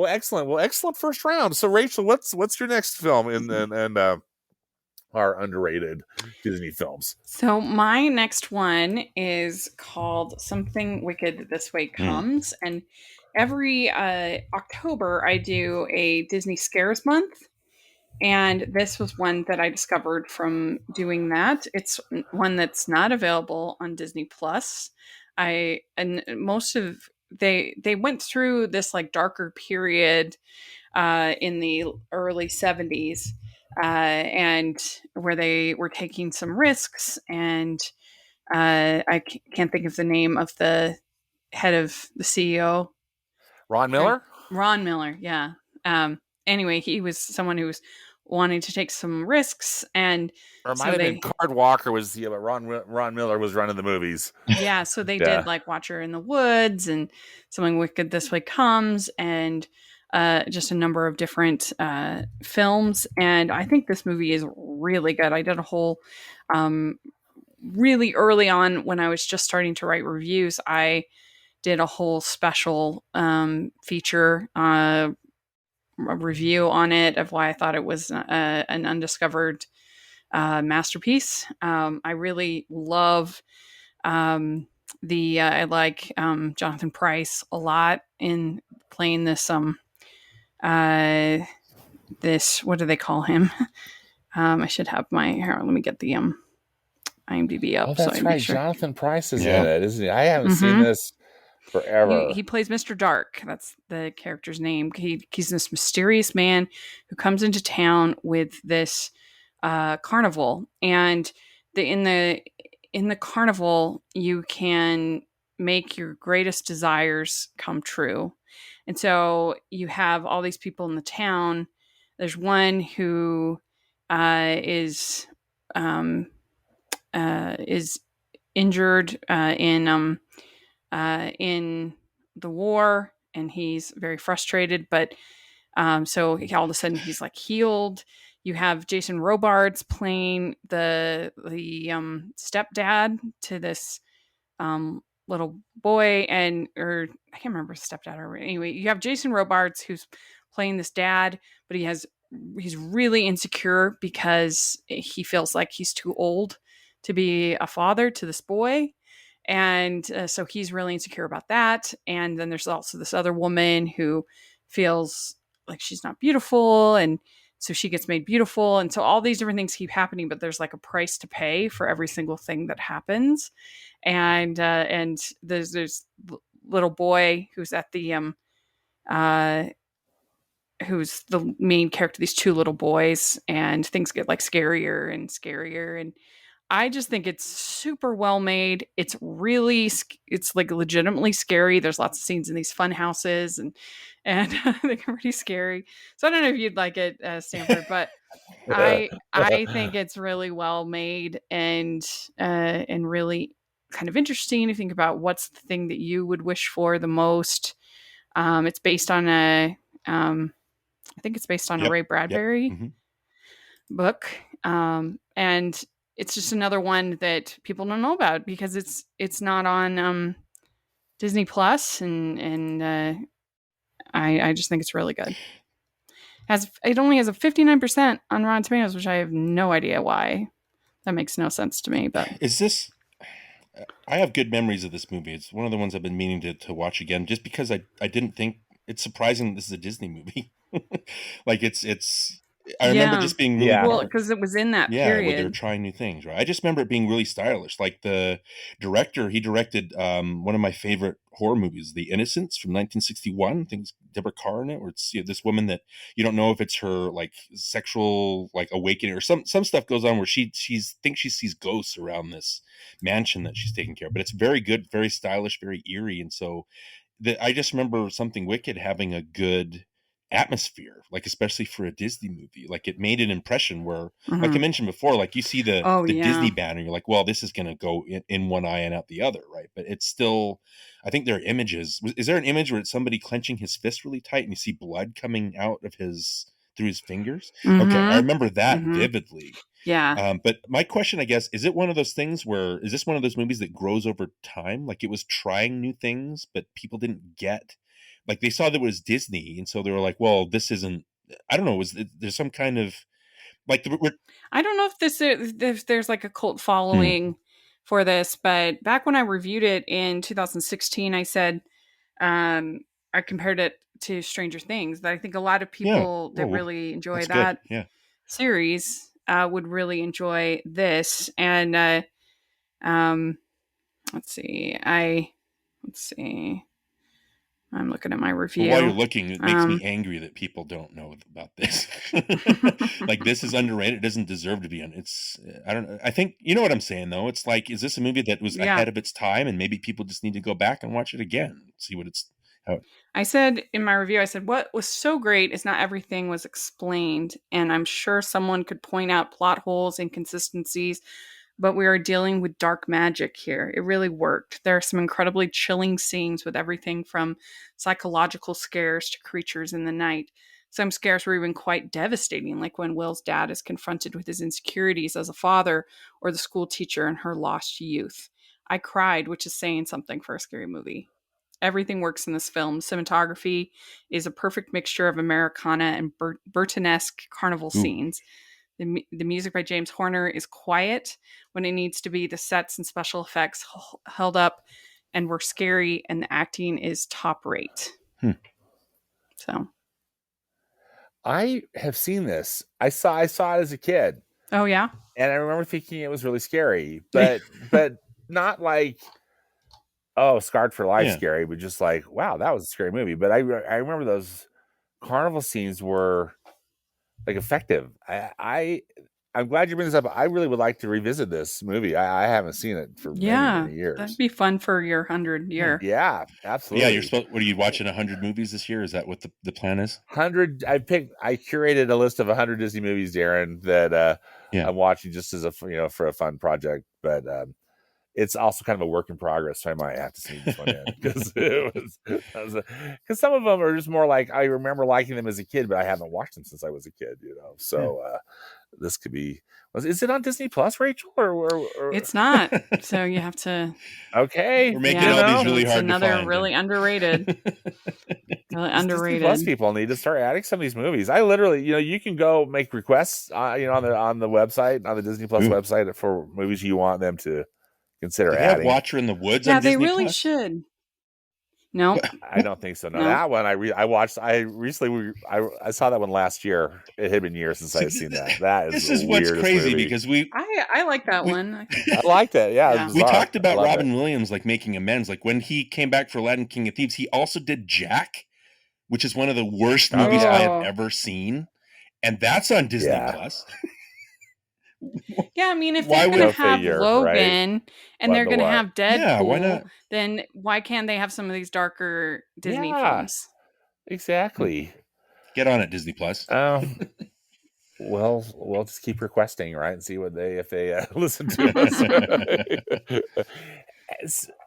excellent first round. So, Rachel, what's your next film in our underrated Disney films? So my next one is called Something Wicked This Way Comes, and every October I do a Disney Scares Month, and this was one that I discovered from doing that. It's one that's not available on Disney Plus. They went through this like darker period in the early 70s, and where they were taking some risks, and I can't think of the name of the head of the CEO. Ron Miller? Ron Miller, yeah. Anyway, he was someone who was wanting to take some risks, and or might have been Card Walker was but Ron Miller was running the movies. Yeah, so they did like Watcher in the Woods and Something Wicked This Way Comes, and just a number of different films. And I think this movie is really good. I did a whole really early on when I was just starting to write reviews. I did a whole special feature a review on it of why I thought it was an undiscovered masterpiece. I really love I like Jonathan Pryce a lot in playing this this, what do they call him? I should have let me get the IMDb up. Oh, that's right. Jonathan Pryce is in it, isn't he? I haven't seen this forever. He plays Mr. Dark. That's the character's name. He's this mysterious man who comes into town with this carnival, and in the carnival you can make your greatest desires come true. And so you have all these people in the town. There's one who is injured in the war, and he's very frustrated. But so all of a sudden he's like healed. You have Jason Robards playing the stepdad to this little boy, or I can't remember stepdad or anyway. You have Jason Robards who's playing this dad, but he's really insecure because he feels like he's too old to be a father to this boy. And so he's really insecure about that. And then there's also this other woman who feels like she's not beautiful. And so she gets made beautiful. And so all these different things keep happening, but there's like a price to pay for every single thing that happens. And there's little boy who's at the who's the main character, these two little boys, and things get like scarier and scarier. And I just think it's super well made. It's like legitimately scary. There's lots of scenes in these fun houses, and they're pretty scary. So I don't know if you'd like it, Stanford, but I think it's really well made and really kind of interesting to think about what's the thing that you would wish for the most. It's based on I think it's based on a Ray Bradbury book, and it's just another one that people don't know about because it's not on Disney Plus, and I just think it's really good. It only has a 59% on Rotten Tomatoes, which I have no idea why. That makes no sense to me. But is this? I have good memories of this movie. It's one of the ones I've been meaning to watch again, just because I didn't think it's surprising this is a Disney movie. Like it's. I remember just being really well because it was in that period where they're trying new things, right? I just remember it being really stylish. Like the director, he directed one of my favorite horror movies, The Innocents from 1961. I think it's Deborah Carr in it, where it's this woman that you don't know if it's her like sexual like awakening or some stuff goes on where she thinks she sees ghosts around this mansion that she's taking care of. But it's very good, very stylish, very eerie, and so I just remember Something Wicked having a good atmosphere, like especially for a Disney movie. Like it made an impression where, like I mentioned before, like you see the Disney banner, you're like, well, this is going to go in one eye and out the other, right? But it's still, I think there are images. Is there an image where it's somebody clenching his fist really tight and you see blood coming out of through his fingers? Okay, I remember that vividly. Yeah. But my question, I guess, is this one of those movies that grows over time? Like it was trying new things, but people didn't get, like they saw that it was Disney. And so they were like, well, this isn't, I don't know. There's some kind of like, I don't know if there's like a cult following for this, but back when I reviewed it in 2016, I said, I compared it to Stranger Things, that I think a lot of people that really enjoy that series would really enjoy this. And let's see. I'm looking at my review. Well, while you're looking, it makes me angry that people don't know about this. Like this is underrated. It doesn't deserve to be on. I don't know. I think you know what I'm saying though. It's like, is this a movie that was ahead of its time, and maybe people just need to go back and watch it again, see what it's. I said in my review, what was so great is not everything was explained, and I'm sure someone could point out plot holes, inconsistencies, but we are dealing with dark magic here. It really worked. There are some incredibly chilling scenes with everything from psychological scares to creatures in the night. Some scares were even quite devastating, like when Will's dad is confronted with his insecurities as a father, or the school teacher in her lost youth. I cried, which is saying something for a scary movie. Everything works in this film. Cinematography is a perfect mixture of Americana and Burtonesque carnival scenes. The music by James Horner is quiet when it needs to be. The sets and special effects held up and were scary, and the acting is top rate. Hmm. So I have seen this. I saw it as a kid. Oh yeah. And I remember thinking it was really scary, but not like, oh, scarred for life scary, but just like, wow, that was a scary movie. But I remember those carnival scenes were like effective. I'm glad you bring this up. I really would like to revisit this movie. I haven't seen it for many years. That'd be fun for your 100 year. Yeah, absolutely. Yeah, you're supposed. What are you watching? 100 movies this year? Is that what the plan is? 100. I curated a list of 100 Disney movies, Darin, that I'm watching just as for a fun project. But it's also kind of a work in progress, so I might have to sneak this one in because because some of them are just more like I remember liking them as a kid, but I haven't watched them since I was a kid. So this could be. Is it on Disney Plus, Rachel? Or it's not. So you have to. Okay, we're making all these really hard. Another to find, really underrated. Really underrated. Disney Plus people need to start adding some of these movies. I literally, you can go make requests, on the website, on the Disney Plus website for movies you want them to consider adding. Have Watcher in the Woods. Yeah, on Disney they really Plus? should. No, I don't think so. No, that one I watched. I recently I saw that one last year. It had been years since I've seen that. That is what's crazy movie. because I like that one. I liked it. Yeah. We talked about Robin Williams like making amends. Like when he came back for Aladdin King of Thieves, he also did Jack, which is one of the worst movies I have ever seen, and that's on Disney Plus. Yeah, I mean, if they're going to have Logan and they're going to have Deadpool, why not? Then why can't they have some of these darker Disney films? Exactly. Get on it, Disney Plus. Well, we'll just keep requesting, right, and see if they listen to us.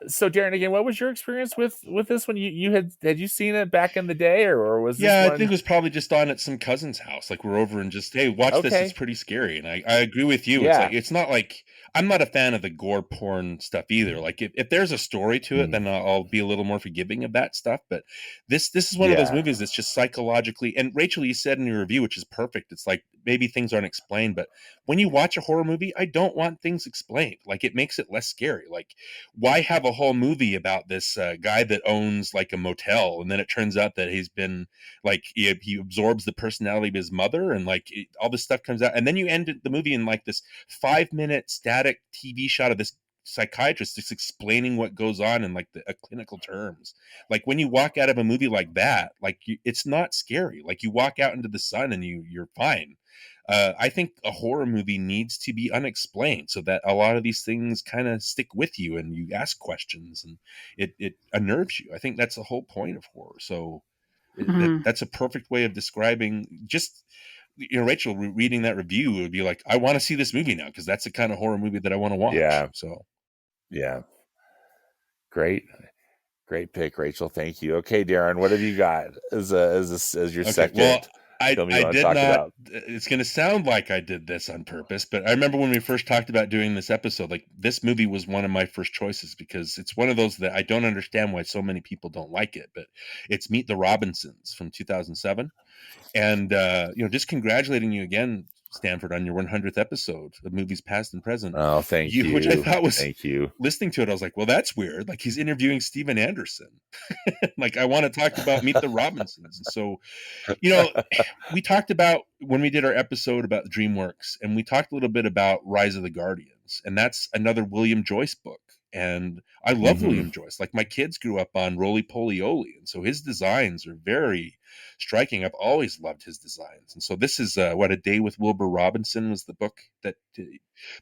So, Darin, again, what was your experience with this one? You had you seen it back in the day, or was this one? I think it was probably just on at some cousin's house. Like we're over and just, hey, watch this. It's pretty scary, and I agree with you. Yeah. It's not like I'm not a fan of the gore porn stuff either. Like if there's a story to it, then I'll be a little more forgiving of that stuff. But this is one of those movies that's just psychologically. And Rachel, you said in your review, which is perfect. It's like maybe things aren't explained, but when you watch a horror movie, I don't want things explained. Like it makes it less scary. Like why have a whole movie about this guy that owns like a motel, and then it turns out that he's been like he absorbs the personality of his mother, and like all this stuff comes out, and then you end the movie in like this 5-minute static TV shot of this psychiatrist just explaining what goes on in like the clinical terms. Like when you walk out of a movie like that, like it's not scary. Like you walk out into the sun and you're fine. I think a horror movie needs to be unexplained so that a lot of these things kind of stick with you and you ask questions and it unnerves you. I think that's the whole point of horror. So that's a perfect way of describing just, Rachel reading that review would be like, I want to see this movie now because that's the kind of horror movie that I want to watch. Yeah. So, yeah. Great pick, Rachel. Thank you. Okay, Darin, what have you got as your second? Well, I did not. About? It's going to sound like I did this on purpose, but I remember when we first talked about doing this episode, like this movie was one of my first choices because it's one of those that I don't understand why so many people don't like it. But it's Meet the Robinsons from 2007, and just congratulating you again, Stanford, on your 100th episode of Movies Past and Present. Oh, thank you. Which I thought was, thank you. Listening to it, I was like, well, that's weird. Like he's interviewing Steven Anderson. Like I want to talk about Meet the Robinsons. And so, we talked about when we did our episode about DreamWorks, and we talked a little bit about Rise of the Guardians, and that's another William Joyce book. And I love William Joyce. Like my kids grew up on Roly Poly Oly, and so his designs are very striking. I've always loved his designs, and so this is A Day with Wilbur Robinson was the book that.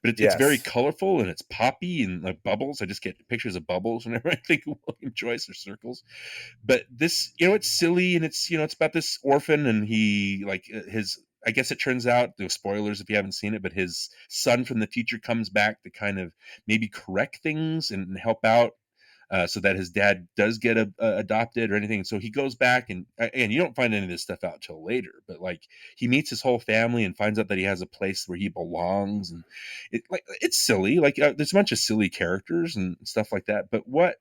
But it's very colorful and it's poppy and like bubbles. I just get pictures of bubbles whenever I think of William Joyce or circles. But this, it's silly and it's it's about this orphan and he like his. I guess it turns out, spoilers if you haven't seen it, but his son from the future comes back to kind of maybe correct things and help out so that his dad does get adopted or anything. So he goes back and you don't find any of this stuff out till later, but like he meets his whole family and finds out that he has a place where he belongs. And it's silly. Like there's a bunch of silly characters and stuff like that. But what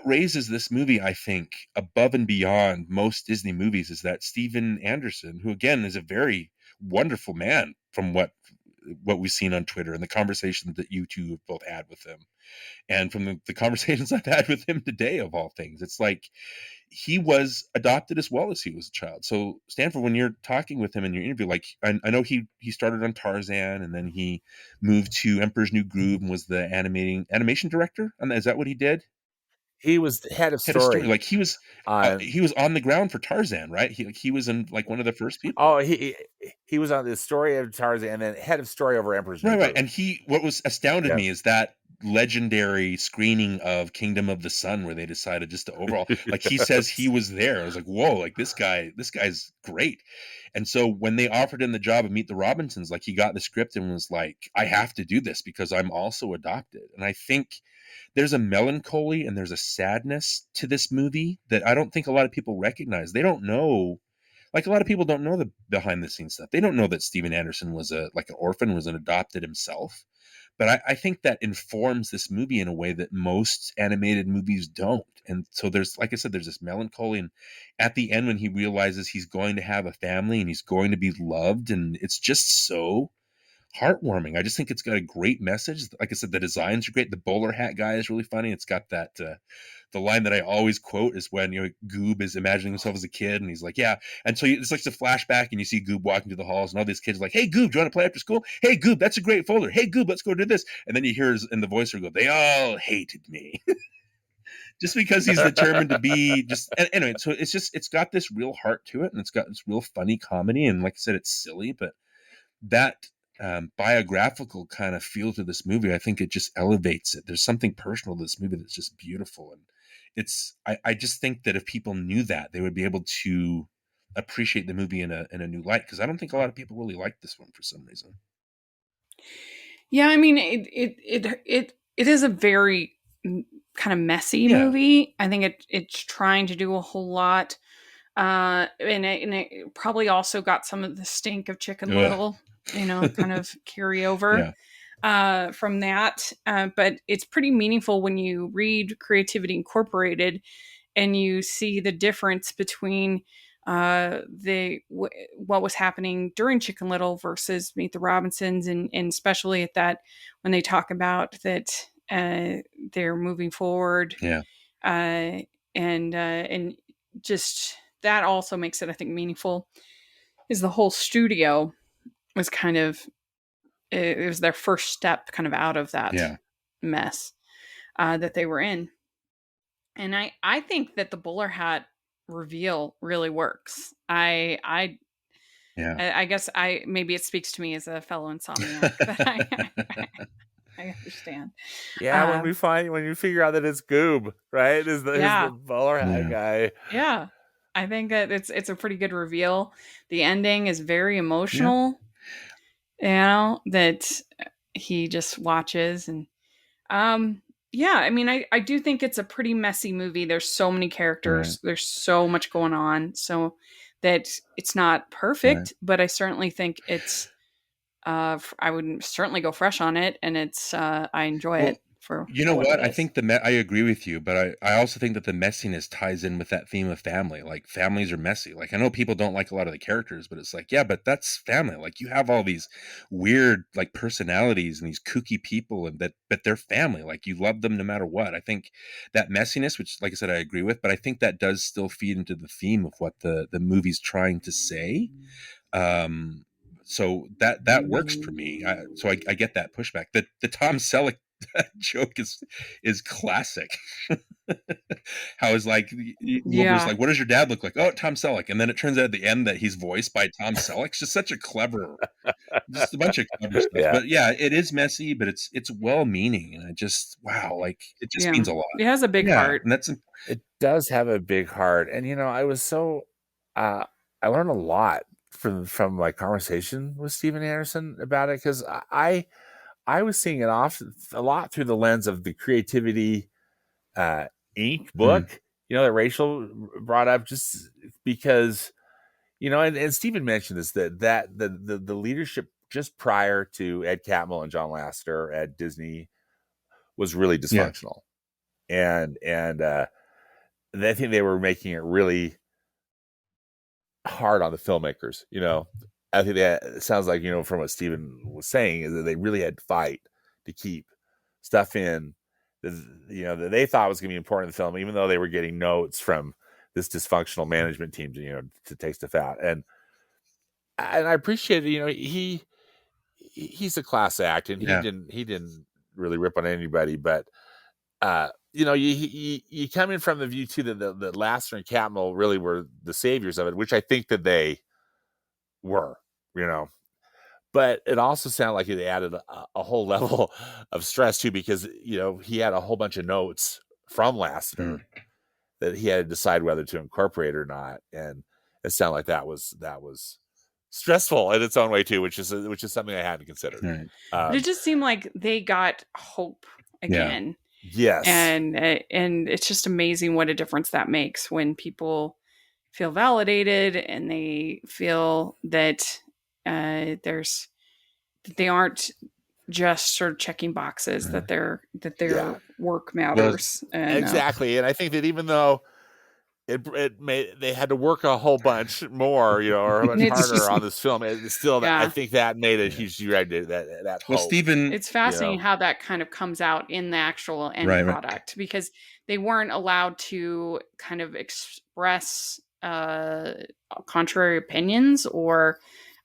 raises this movie, I think, above and beyond most Disney movies is that Steven Anderson, who again is a very wonderful man from what what we've seen on Twitter and the conversations that you two have both had with him, and from the conversations I've had with him today, of all things, it's like he was adopted as well as he was a child. So Stanford, when you're talking with him in your interview, like I know he started on Tarzan, and then he moved to Emperor's New Groove and was the animation director. And is that what he did? He was the head of Head of story. story Like he was on. on the ground for Tarzan, right? He was in like one of the first people. Oh, he was on the story of Tarzan, and then head of story over Emperor's New Right, right. Groove. And what was astounded Yeah. me is that legendary screening of Kingdom of the Sun where they decided just to overall, like he says he was there. I was like, whoa, like this guy's great. And so when they offered him the job of Meet the Robinsons, like he got the script and was like, I have to do this because I'm also adopted. And I think there's a melancholy and there's a sadness to this movie that I don't think a lot of people recognize. They don't know, like a lot of people don't know the behind the scenes stuff. They don't know that Steven Anderson was an orphan, was an adopted himself. But I think that informs this movie in a way that most animated movies don't. And so there's, like I said, there's this melancholy, and at the end when he realizes he's going to have a family and he's going to be loved, and it's just so heartwarming. I just think it's got a great message. Like I said, the designs are great. The bowler hat guy is really funny. It's got that the line that I always quote is when Goob is imagining himself as a kid, and he's like, "Yeah." And so it's like a flashback, and you see Goob walking through the halls, and all these kids are like, "Hey, Goob, do you want to play after school? Hey, Goob, that's a great folder. Hey, Goob, let's go do this." And then you hear in the voiceover go, "They all hated me." Just because he's determined to be just anyway. So it's got this real heart to it, and it's got this real funny comedy, and like I said, it's silly, but that biographical kind of feel to this movie, I think it just elevates it. There's something personal to this movie that's just beautiful, and I just think that if people knew that, they would be able to appreciate the movie in a new light, because I don't think a lot of people really like this one for some reason. Yeah, I mean, it is a very kind of messy movie. I think it's trying to do a whole lot, and it probably also got some of the stink of Chicken Little, kind of carry over from that. But it's pretty meaningful when you read Creativity Incorporated and you see the difference between what was happening during Chicken Little versus Meet the Robinsons, and especially at that when they talk about that they're moving forward, and just that also makes it, I think, meaningful. Is the whole studio was kind of, it was their first step kind of out of that mess that they were in. And I think that the bowler hat reveal really works. I guess maybe it speaks to me as a fellow insomniac that I understand. Yeah, when you figure out that it's Goob, right? Is the bowler hat guy. Yeah. I think that it's a pretty good reveal. The ending is very emotional. That he just watches, and I mean, I do think it's a pretty messy movie. There's so many characters. There's so much going on. So that it's not perfect, but I certainly think it's, I would certainly go fresh on it. And I enjoy it for what? I think I agree with you, but I also think that the messiness ties in with that theme of family. Like families are messy. Like I know people don't like a lot of the characters, but it's like, yeah, but that's family. Like you have all these weird like personalities and these kooky people, but they're family. Like you love them no matter what. I think that messiness, which like I said, I agree with, but I think that does still feed into the theme of what the movie's trying to say. So that works for me. So I get that pushback. The Tom Selleck joke is classic. How is like Wilbur's like, what does your dad look like? Oh, Tom Selleck. And then it turns out at the end that he's voiced by Tom Selleck. It's just such a clever, just a bunch of clever stuff. But yeah, it is messy, but it's well meaning, and like it just means a lot. It has a big heart. And it does have a big heart. And I was so I learned a lot from my conversation with Steven Anderson about it, because I was seeing it a lot through the lens of the Creativity Inc. book, that Rachel brought up, just because, and Steven mentioned this, that the leadership just prior to Ed Catmull and John Lasseter at Disney was really dysfunctional. And I think they were making it really hard on the filmmakers, I think that it sounds like, from what Steven was saying, is that they really had to fight to keep stuff in that they thought was going to be important in the film, even though they were getting notes from this dysfunctional management team to take stuff out. And I appreciate it. He's a class act, and he didn't really rip on anybody, but you come in from the view too that Lasseter and Catmull really were the saviors of it, which I think that they were, but it also sounded like it added a whole level of stress too, because he had a whole bunch of notes from Lasseter that he had to decide whether to incorporate or not, and it sounded like that was stressful in its own way too, which is something I hadn't considered. Right. But it just seemed like they got hope again. Yes, and it's just amazing what a difference that makes when people feel validated and they feel that they aren't just sort of checking boxes, that their work matters. Exactly. And I think that even though they had to work a whole bunch more, or a bunch harder on this film, it's still I think that made a huge that hope. Well, Steven, it's fascinating how that kind of comes out in the actual end product, because they weren't allowed to kind of express contrary opinions, or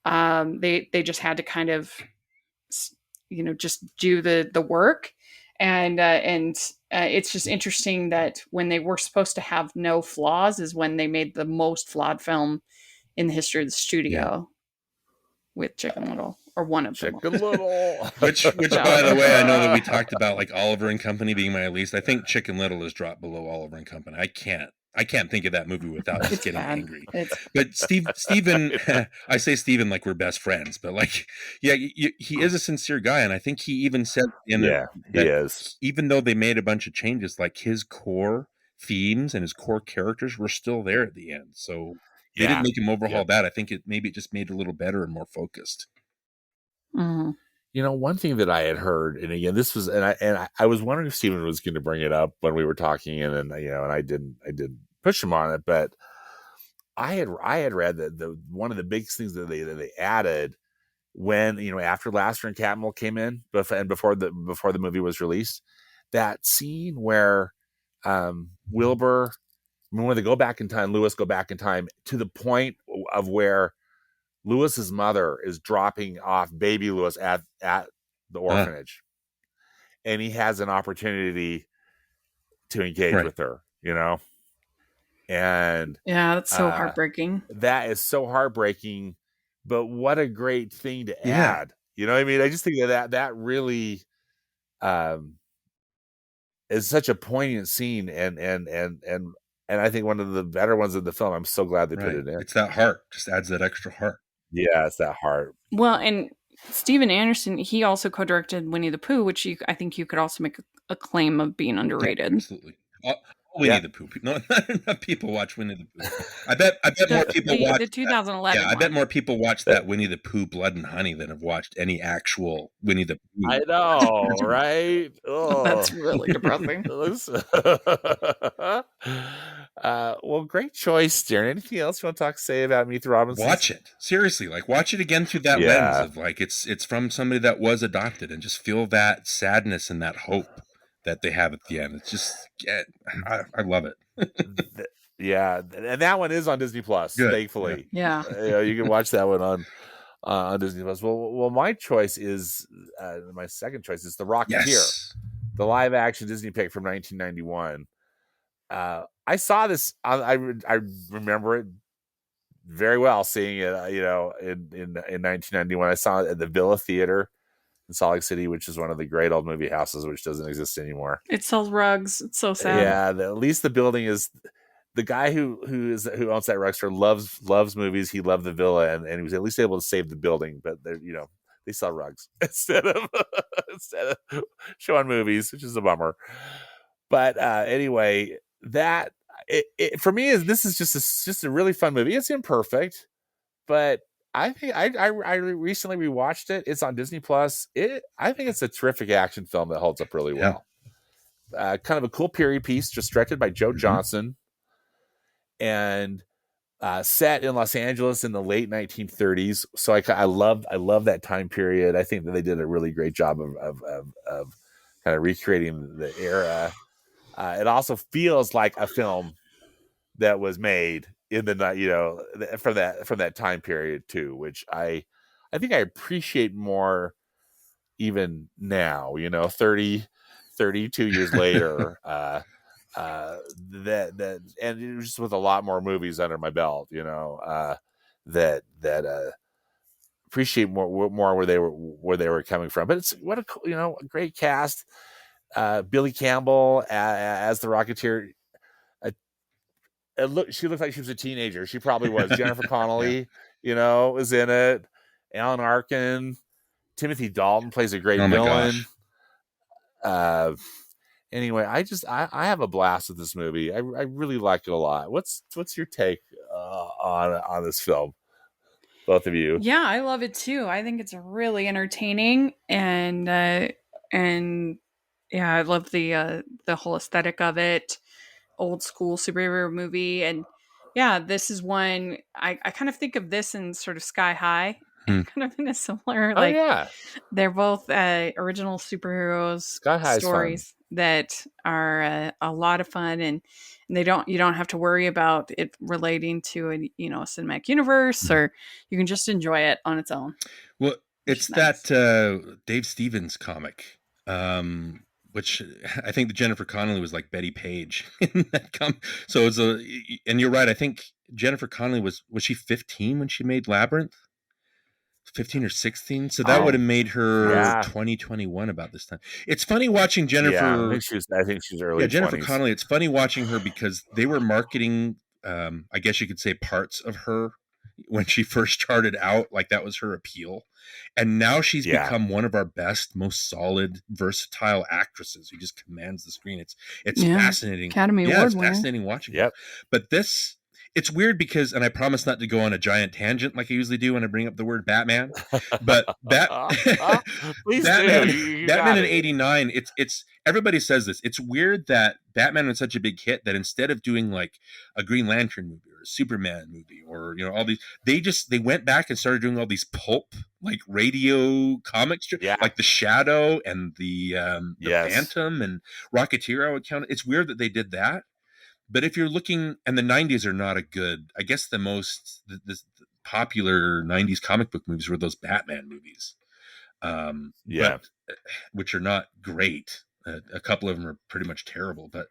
they just had to kind of just do the work. And it's just interesting that when they were supposed to have no flaws is when they made the most flawed film in the history of the studio with Chicken Little, or one of them. Chicken Little. which by the way, I know that we talked about like Oliver and Company being my least. I think Chicken Little has dropped below Oliver and Company. I can't think of that movie without just getting angry. But Steven, I say Steven like we're best friends, but like, he is a sincere guy. And I think he even said he is. Even though they made a bunch of changes, like his core themes and his core characters were still there at the end. So they didn't make him overhaul that. I think it just made it a little better and more focused. Mm-hmm. One thing that I had heard, and again, this was, and I was wondering if Steven was going to bring it up when we were talking, and then and I didn't push him on it, but I had read that one of the big things that they added when after Lasseter and Catmull came in, and before the movie was released, that scene where Wilbur, when they go back in time, Lewis go back in time to the point of where Lewis's mother is dropping off baby Lewis at the orphanage, and he has an opportunity to engage with her, and that's so heartbreaking. That is so heartbreaking, but what a great thing to add. You know what I mean? I just think that really is such a poignant scene, and I think one of the better ones in the film. I'm so glad they put it in. It's that heart, just adds that extra heart. Yeah, it's that heart. Well, and Steven Anderson, he also co-directed Winnie the Pooh, which I think you could also make a claim of being underrated. Yeah, absolutely. Winnie the Pooh. No, not enough people watch Winnie the Pooh. I bet more people watch the 2011. I bet more people watch that Winnie the Pooh Blood and Honey than have watched any actual Winnie the Pooh. I know, right? Oh. That's really depressing. Well, great choice, Darin. Anything else you want to say about Meet the Robinsons? Watch it. Seriously, watch it again through that lens of it's from somebody that was adopted, and just feel that sadness and that hope that they have at the end. It's just, I love it. And that one is on Disney Plus, thankfully. Yeah. You can watch that one on Disney Plus. Well, my choice is my second choice is The Rocketeer, the live action Disney pick from 1991. I saw this. I remember it very well, seeing it. In 1991, I saw it at the Villa Theater in Salt Lake City, which is one of the great old movie houses, which doesn't exist anymore. It sells rugs. It's so sad. Yeah, at least the building is. The guy who owns that rug store loves movies. He loved the Villa, and he was at least able to save the building. But they sell rugs instead of showing movies, which is a bummer. But anyway, that for me this is just a really fun movie. It's imperfect, but I think I recently rewatched it. It's on Disney Plus. I think it's a terrific action film that holds up really well. Kind of a cool period piece, just directed by Joe Johnson, and set in Los Angeles in the late 1930s. So I love that time period. I think that they did a really great job of kind of recreating the era. It also feels like a film that was made in the from that time period too, which I think I appreciate more even now, 32 years later. That and it was just with a lot more movies under my belt, that appreciate more where they were coming from. But it's what a great cast. Billy Campbell as the Rocketeer. She looked like she was a teenager. She probably was. Jennifer Connelly, was in it. Alan Arkin, Timothy Dalton plays a great villain. Anyway, I have a blast with this movie. I really like it a lot. What's your take on this film, both of you? Yeah, I love it too. I think it's really entertaining, and yeah, I love the whole aesthetic of it. Old school superhero movie, and yeah, this is one I kind of think of this in sort of Sky High, kind of in a similar they're both original superheroes Sky High stories that are a lot of fun, and you don't have to worry about it relating to a cinematic universe, or you can just enjoy it on its own. Well, it's that Dave Stevens comic. Which I think that Jennifer Connelly was like Betty Page in that so it's and you're right. I think Jennifer Connelly was she 15 when she made Labyrinth? 15 or 16. So that would have made her 2021 about this time. It's funny watching Jennifer. Yeah, I think she's early. Yeah, Jennifer Connelly. It's funny watching her because they were marketing, I guess you could say, parts of her when she first started out. Like that was her appeal. And now she's become one of our best, most solid, versatile actresses who just commands the screen. It's fascinating. Academy Award it's fascinating watching. Yep. But it's weird because, and I promise not to go on a giant tangent like I usually do when I bring up the word Batman, but Batman in '89. It's everybody says this. It's weird that Batman was such a big hit that instead of doing like a Green Lantern movie or a Superman movie or all these, they went back and started doing all these pulp like radio comic strips, like the Shadow and the Phantom and Rocketeer. I would count. It's weird that they did that. But if you're looking, and the 90s are not a good, I guess the most the popular 90s comic book movies were those Batman movies, but, which are not great. A couple of them are pretty much terrible. But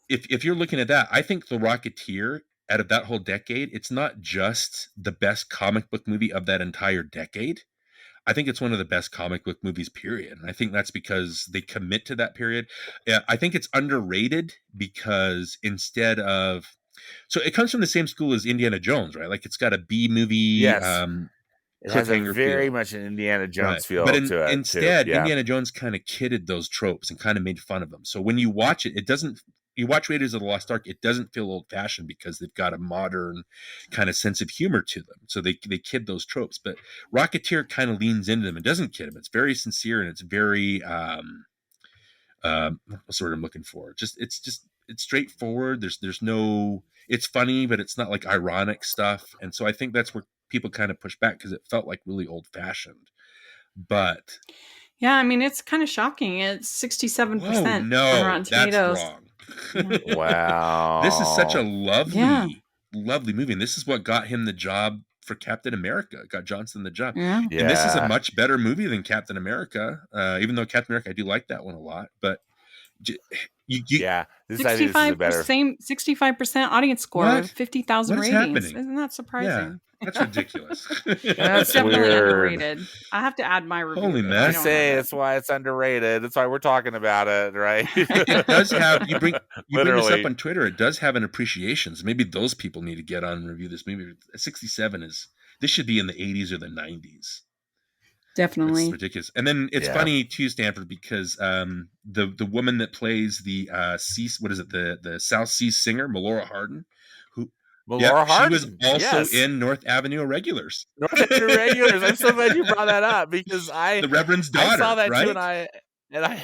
if you're looking at that, I think The Rocketeer, out of that whole decade, it's not just the best comic book movie of that entire decade. I think it's one of the best comic book movies, period. And I think that's because they commit to that period. I think it's underrated because instead of, so it comes from the same school as Indiana Jones, right? Like it's got a B movie. Yes. It has a very much an Indiana Jones feel to it. Instead, Indiana Jones kind of kidded those tropes and kind of made fun of them. So when you watch it, you watch Raiders of the Lost Ark, it doesn't feel old-fashioned because they've got a modern kind of sense of humor to them. So they kid those tropes. But Rocketeer kind of leans into them and doesn't kid them. It's very sincere and it's very what's the word I'm looking for? It's straightforward. There's no, it's funny, but it's not like ironic stuff. And so I think that's where people kind of push back because it felt like really old-fashioned. But yeah, I mean, it's kind of shocking. It's 67% on Rotten Tomatoes. That's wrong. Wow. This is such a lovely movie. And this is what got him the job for Captain America. Got Johnson the job. Yeah. And this is a much better movie than Captain America. Even though Captain America, I do like that one a lot. But this is a better. Same 65% audience score with 50,000 ratings. Happening? Isn't that surprising? That's ridiculous. That's definitely weird. Underrated. I have to add my review. Holy mess! I say it's why it's underrated. That's why we're talking about it, right? It does have. You bring this up on Twitter. It does have an appreciation. So maybe those people need to get on and review this movie. 67 is. This should be in the 80s or the 90s. Definitely. It's ridiculous. And then it's funny too, Stanford, because the woman that plays the the South Sea singer, Melora Hardin, she was also in North Avenue Irregulars. North Avenue Irregulars. I'm so glad you brought that up because the Reverend's daughter, I saw that right? too, and I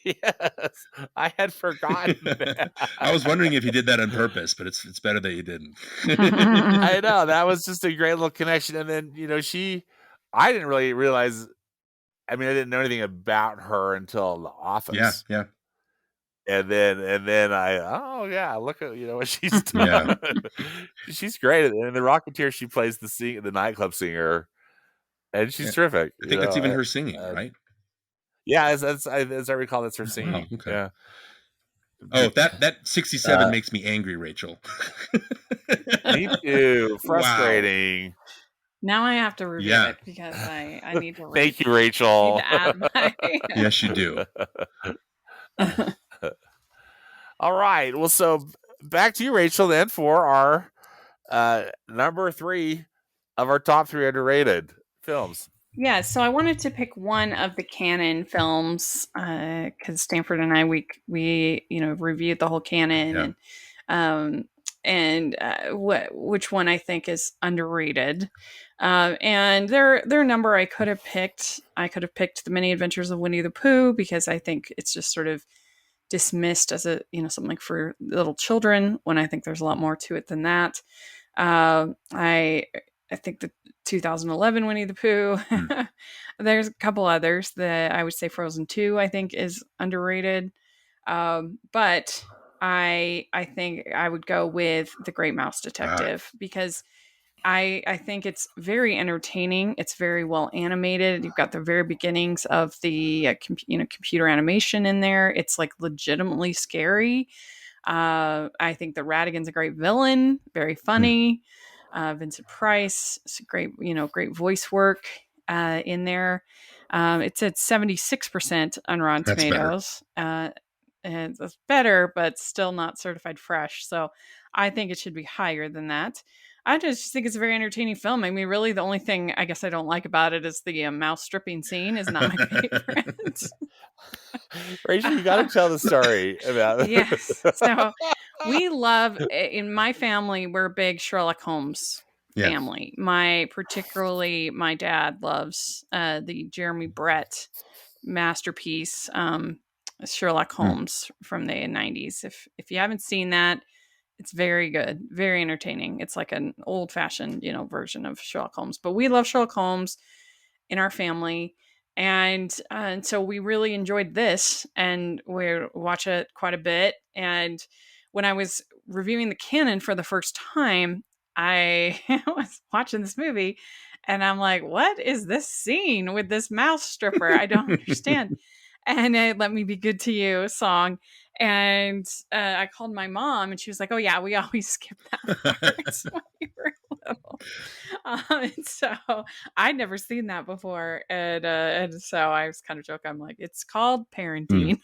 Yes, I had forgotten that. I was wondering if you did that on purpose, but it's better that you didn't. I know, that was just a great little connection. And then, I didn't really realize, I didn't know anything about her until The Office. Yeah. And then look at what she's done. She's great. And in The Rocketeer, she plays the nightclub singer, and she's terrific. I think that's even her singing, right? Yeah, as I recall, that's her singing. Wow, okay. Yeah. Oh, that 67 makes me angry, Rachel. Me too. Frustrating. Wow. Now I have to review it because I need to. Thank you, Rachel. Need to add my... Yes, you do. All right. Well, so back to you, Rachel, then, for our number 3 of our top 3 underrated films. Yeah, so I wanted to pick one of the canon films because Stanford and I we reviewed the whole canon and which one I think is underrated. And there are a number I could have picked. I could have picked The Many Adventures of Winnie the Pooh because I think it's just sort of dismissed as a something for little children when I think there's a lot more to it than that. I think the 2011 Winnie the Pooh. There's a couple others that I would say Frozen 2 I think is underrated. But I think I would go with The Great Mouse Detective because I think it's very entertaining. It's very well animated. You've got the very beginnings of the computer animation in there. It's like legitimately scary. I think the Ratigan's a great villain, very funny. Vincent Price, great voice work in there. It's at 76% on Rotten Tomatoes. And it's better, but still not certified fresh. So I think it should be higher than that. I just think it's a very entertaining film. Really, the only thing I guess I don't like about it is the mouse stripping scene is not my favorite. Rachel, you got to tell the story about it. Yes. So we love, in my family, we're a big Sherlock Holmes family. Particularly my dad loves the Jeremy Brett masterpiece, Sherlock Holmes from the 90s. If you haven't seen that, it's very good, very entertaining. It's like an old-fashioned, version of Sherlock Holmes. But we love Sherlock Holmes in our family. And so we really enjoyed this, and we watch it quite a bit. And when I was reviewing the canon for the first time, I was watching this movie, and I'm like, what is this scene with this mouse stripper? I don't understand. And Let Me Be Good to You song. And I called my mom, and she was like, oh, yeah, we always skip that part when we were little. And so I'd never seen that before. And so I was kind of joking. I'm like, it's called parenting.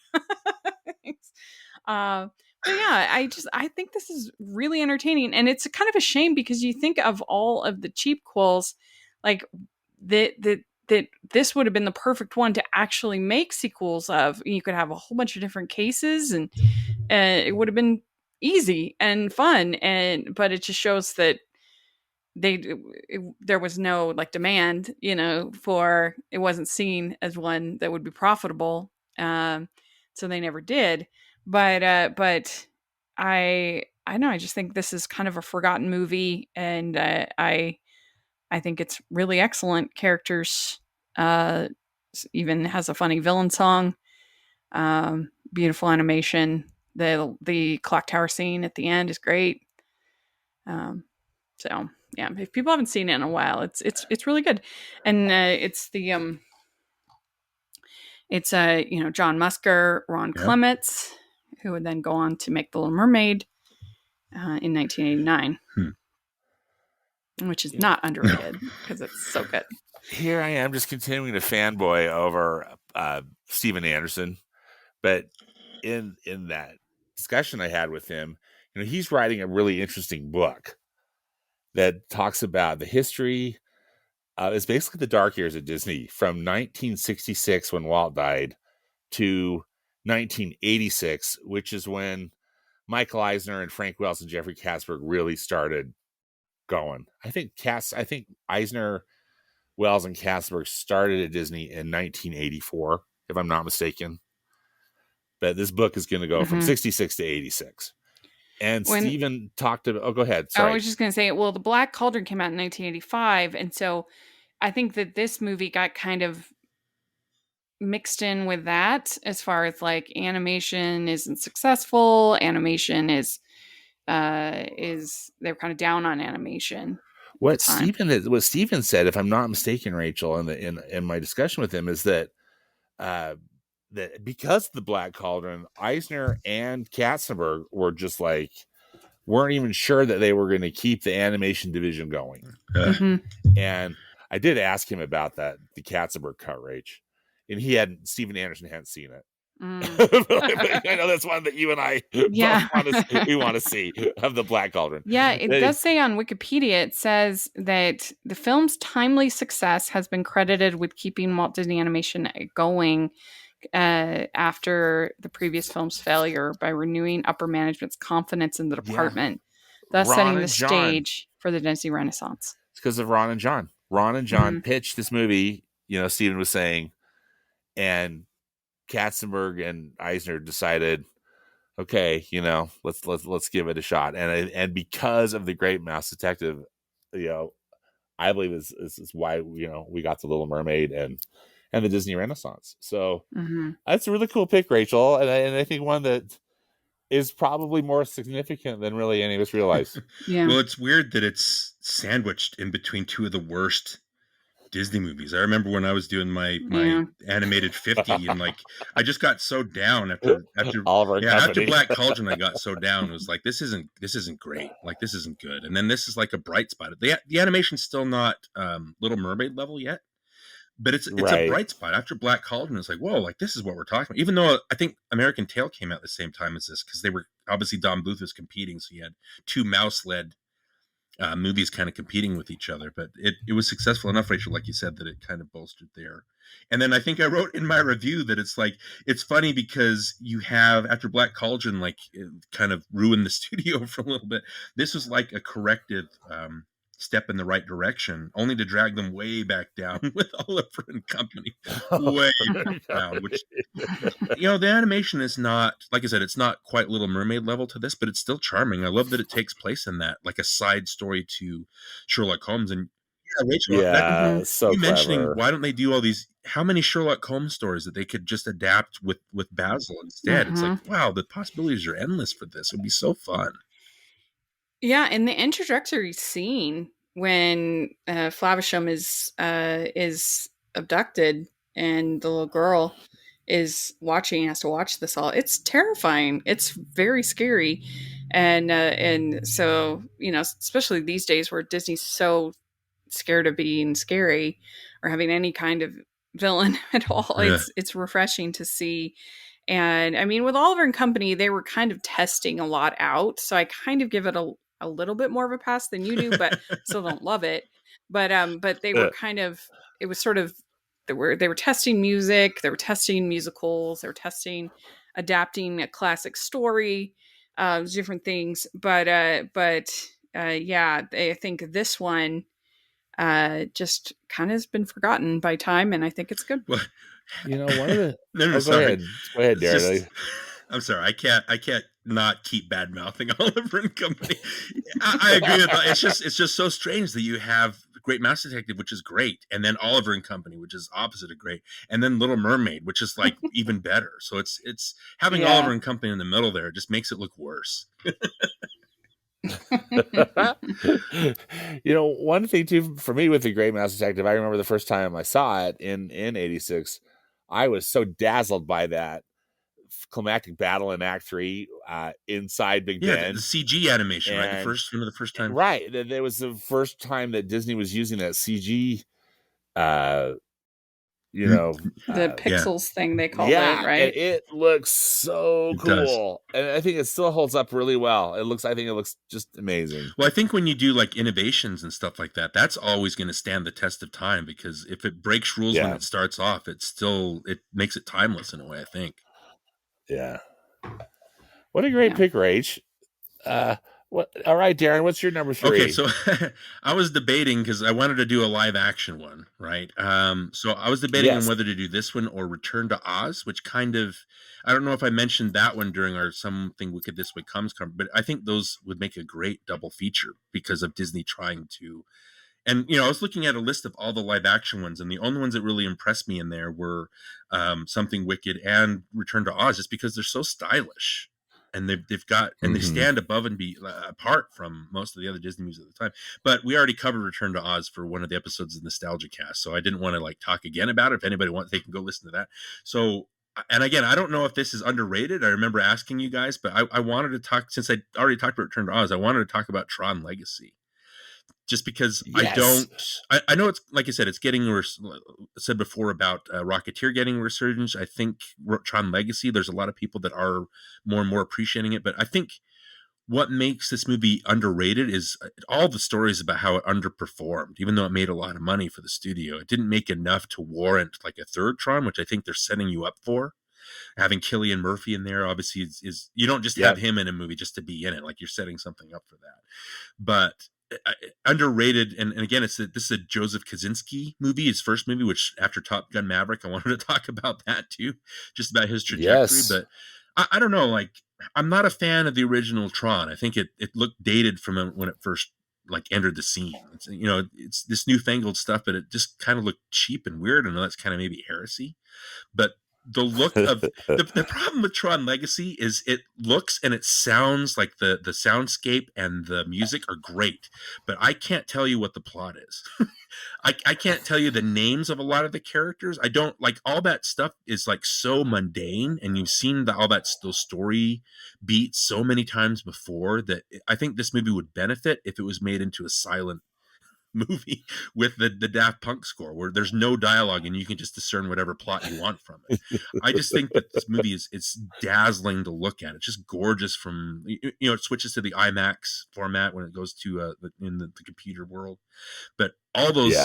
But yeah, I think this is really entertaining. And it's kind of a shame because you think of all of the cheapquels, like that this would have been the perfect one to actually make sequels of. You could have a whole bunch of different cases, and it would have been easy and fun. But it just shows that there was no demand, for it wasn't seen as one that would be profitable. So they never did. But I know, I just think this is kind of a forgotten movie, and I think it's really excellent. Characters, even has a funny villain song, beautiful animation. The clock tower scene at the end is great. So yeah, if people haven't seen it in a while, it's really good. And it's John Musker, Ron Clements, who would then go on to make The Little Mermaid in 1989. Which is not underrated because it's so good. Here I am just continuing to fanboy over Steven Anderson. But in that discussion I had with him, he's writing a really interesting book that talks about the history. It's basically the dark years of Disney from 1966 when Walt died to 1986, which is when Michael Eisner and Frank Wells and Jeffrey Katzenberg really started going. I think Eisner, Wells, and Katzenberg started at Disney in 1984, if I'm not mistaken. but this book is going to go from 66 to 86. And Stephen talked about, go ahead. Sorry. I was just going to say, well, The Black Cauldron came out in 1985. And so I think that this movie got kind of mixed in with that as far as like animation isn't successful. Animation is they're kind of down on animation. What Stephen said, if I'm not mistaken, Rachel, in my discussion with him, is that that because of The Black Cauldron, Eisner and Katzenberg were just like weren't even sure that they were going to keep the animation division going. And I did ask him about that, the Katzenberg cut, Rach, and Stephen Anderson hadn't seen it. I know that's one that you and I we want to see of The Black Cauldron. Yeah, it does say on Wikipedia, it says that the film's timely success has been credited with keeping Walt Disney Animation going after the previous film's failure by renewing upper management's confidence in the department, thus setting the stage for the Disney Renaissance. It's because of Ron and John. Ron and John pitched this movie, Stephen was saying, and Katzenberg and Eisner decided, okay, let's give it a shot. And because of The Great Mouse Detective, I believe this is why we got The Little Mermaid and the Disney Renaissance. So that's a really cool pick, Rachel, and I think one that is probably more significant than really any of us realize. Well, it's weird that it's sandwiched in between two of the worst Disney movies. I remember when I was doing my animated 50, and like I just got so down after Black Cauldron. I got so down. It was like this isn't great. Like this isn't good. And then this is like a bright spot. The animation's still not Little Mermaid level yet, but it's a bright spot. After Black Cauldron, it's like, whoa, like this is what we're talking about. Even though I think American Tail came out at the same time as this, because they were obviously Don Bluth was competing, so you had two mouse-led movies kind of competing with each other, but it was successful enough, Rachel, like you said, that it kind of bolstered there. And then I think I wrote in my review that it's funny because you have, after Black Cauldron, like it kind of ruined the studio for a little bit. This was like a corrective step in the right direction, only to drag them way back down with Oliver and Company, way back down. Which, the animation is not, like I said, it's not quite Little Mermaid level to this, but it's still charming. I love that it takes place in that, like a side story to Sherlock Holmes. And Rachel, so you mentioning clever. why don't they do all these? How many Sherlock Holmes stories that they could just adapt with Basil instead? It's like, wow, the possibilities are endless for this. It would be so fun. Yeah, in the introductory scene when Flavisham is abducted and the little girl is has to watch this all, it's terrifying. It's very scary, and so especially these days where Disney's so scared of being scary or having any kind of villain at all, it's refreshing to see. And I mean, with Oliver and Company, they were kind of testing a lot out, so I kind of give it a little bit more of a pass than you do, but still don't love it. But they were kind of, it was sort of, they were testing music, they were testing musicals, they were testing adapting a classic story, different things. But yeah, I think this one just kind of has been forgotten by time, and I think it's good. Well, one of the go ahead, Darin. I'm sorry, I can't not keep bad mouthing Oliver and Company. I agree with that. It's just so strange that you have Great Mouse Detective, which is great, and then Oliver and Company, which is opposite of great, and then Little Mermaid, which is like even better. So it's having Oliver and Company in the middle there just makes it look worse. One thing too for me with the Great Mouse Detective, I remember the first time I saw it in 86, I was so dazzled by that climactic battle in Act 3 inside Big Ben. The CG animation, right? One of the first time. Right. That was the first time that Disney was using that CG the pixels thing they call it, right? It looks so cool. And I think it still holds up really well. I think it looks just amazing. Well, I think when you do like innovations and stuff like that, that's always going to stand the test of time, because if it breaks rules when it starts off, it makes it timeless in a way, I think. Yeah. What a great pick, Rach. What? All right, Darin, what's your number 3? Okay, so I was debating because I wanted to do a live action one, right? So I was debating on whether to do this one or Return to Oz, which kind of, I don't know if I mentioned that one during our Something Wicked This Way Comes, but I think those would make a great double feature because of Disney trying to. And, I was looking at a list of all the live action ones, and the only ones that really impressed me in there were Something Wicked and Return to Oz, just because they're so stylish. And they've got, and they stand above and be apart from most of the other Disney movies at the time. But we already covered Return to Oz for one of the episodes of NostalgiaCast, so I didn't want to talk again about it. If anybody wants, they can go listen to that. So, and again, I don't know if this is underrated. I remember asking you guys, but I wanted to talk, since I already talked about Return to Oz, I wanted to talk about Tron Legacy. Just because I know it's, like I said, it's getting, said before about Rocketeer getting resurgence. I think Tron Legacy, there's a lot of people that are more and more appreciating it. But I think what makes this movie underrated is all the stories about how it underperformed, even though it made a lot of money for the studio. It didn't make enough to warrant a third Tron, which I think they're setting you up for. Having Cillian Murphy in there, obviously, is you don't just have him in a movie just to be in it. You're setting something up for that. But underrated, and again, this is a Joseph Kosinski movie, his first movie, which after Top Gun Maverick, I wanted to talk about that too, just about his trajectory. But I don't know, I'm not a fan of the original Tron. I think it looked dated from when it first entered the scene. It's this newfangled stuff, but it just kind of looked cheap and weird. I know that's kind of maybe heresy, but the look of the problem with Tron Legacy is it looks and it sounds like the soundscape and the music are great, but I can't tell you what the plot is. I can't tell you the names of a lot of the characters. I don't all that stuff is so mundane, and you've seen those story beats so many times before that I think this movie would benefit if it was made into a silent movie with the Daft Punk score where there's no dialogue and you can just discern whatever plot you want from it. I just think that this movie it's dazzling to look at. It's just gorgeous. From it switches to the IMAX format when it goes to in the computer world, but all those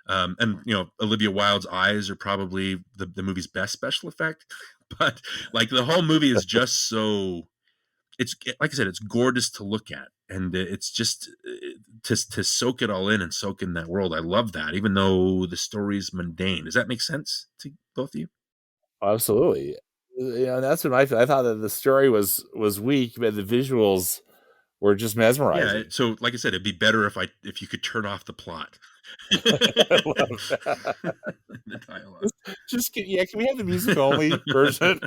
and Olivia Wilde's eyes are probably the movie's best special effect. But the whole movie is just so, it's like I said, it's gorgeous to look at, and it's just to soak it all in and soak in that world. I love that, even though the story's mundane. Does that make sense to both of you? Absolutely. That's what I thought that the story was weak, but the visuals were just mesmerizing. Yeah. So, like I said, it'd be better if you could turn off the plot. The dialogue. Just can we have the music only version?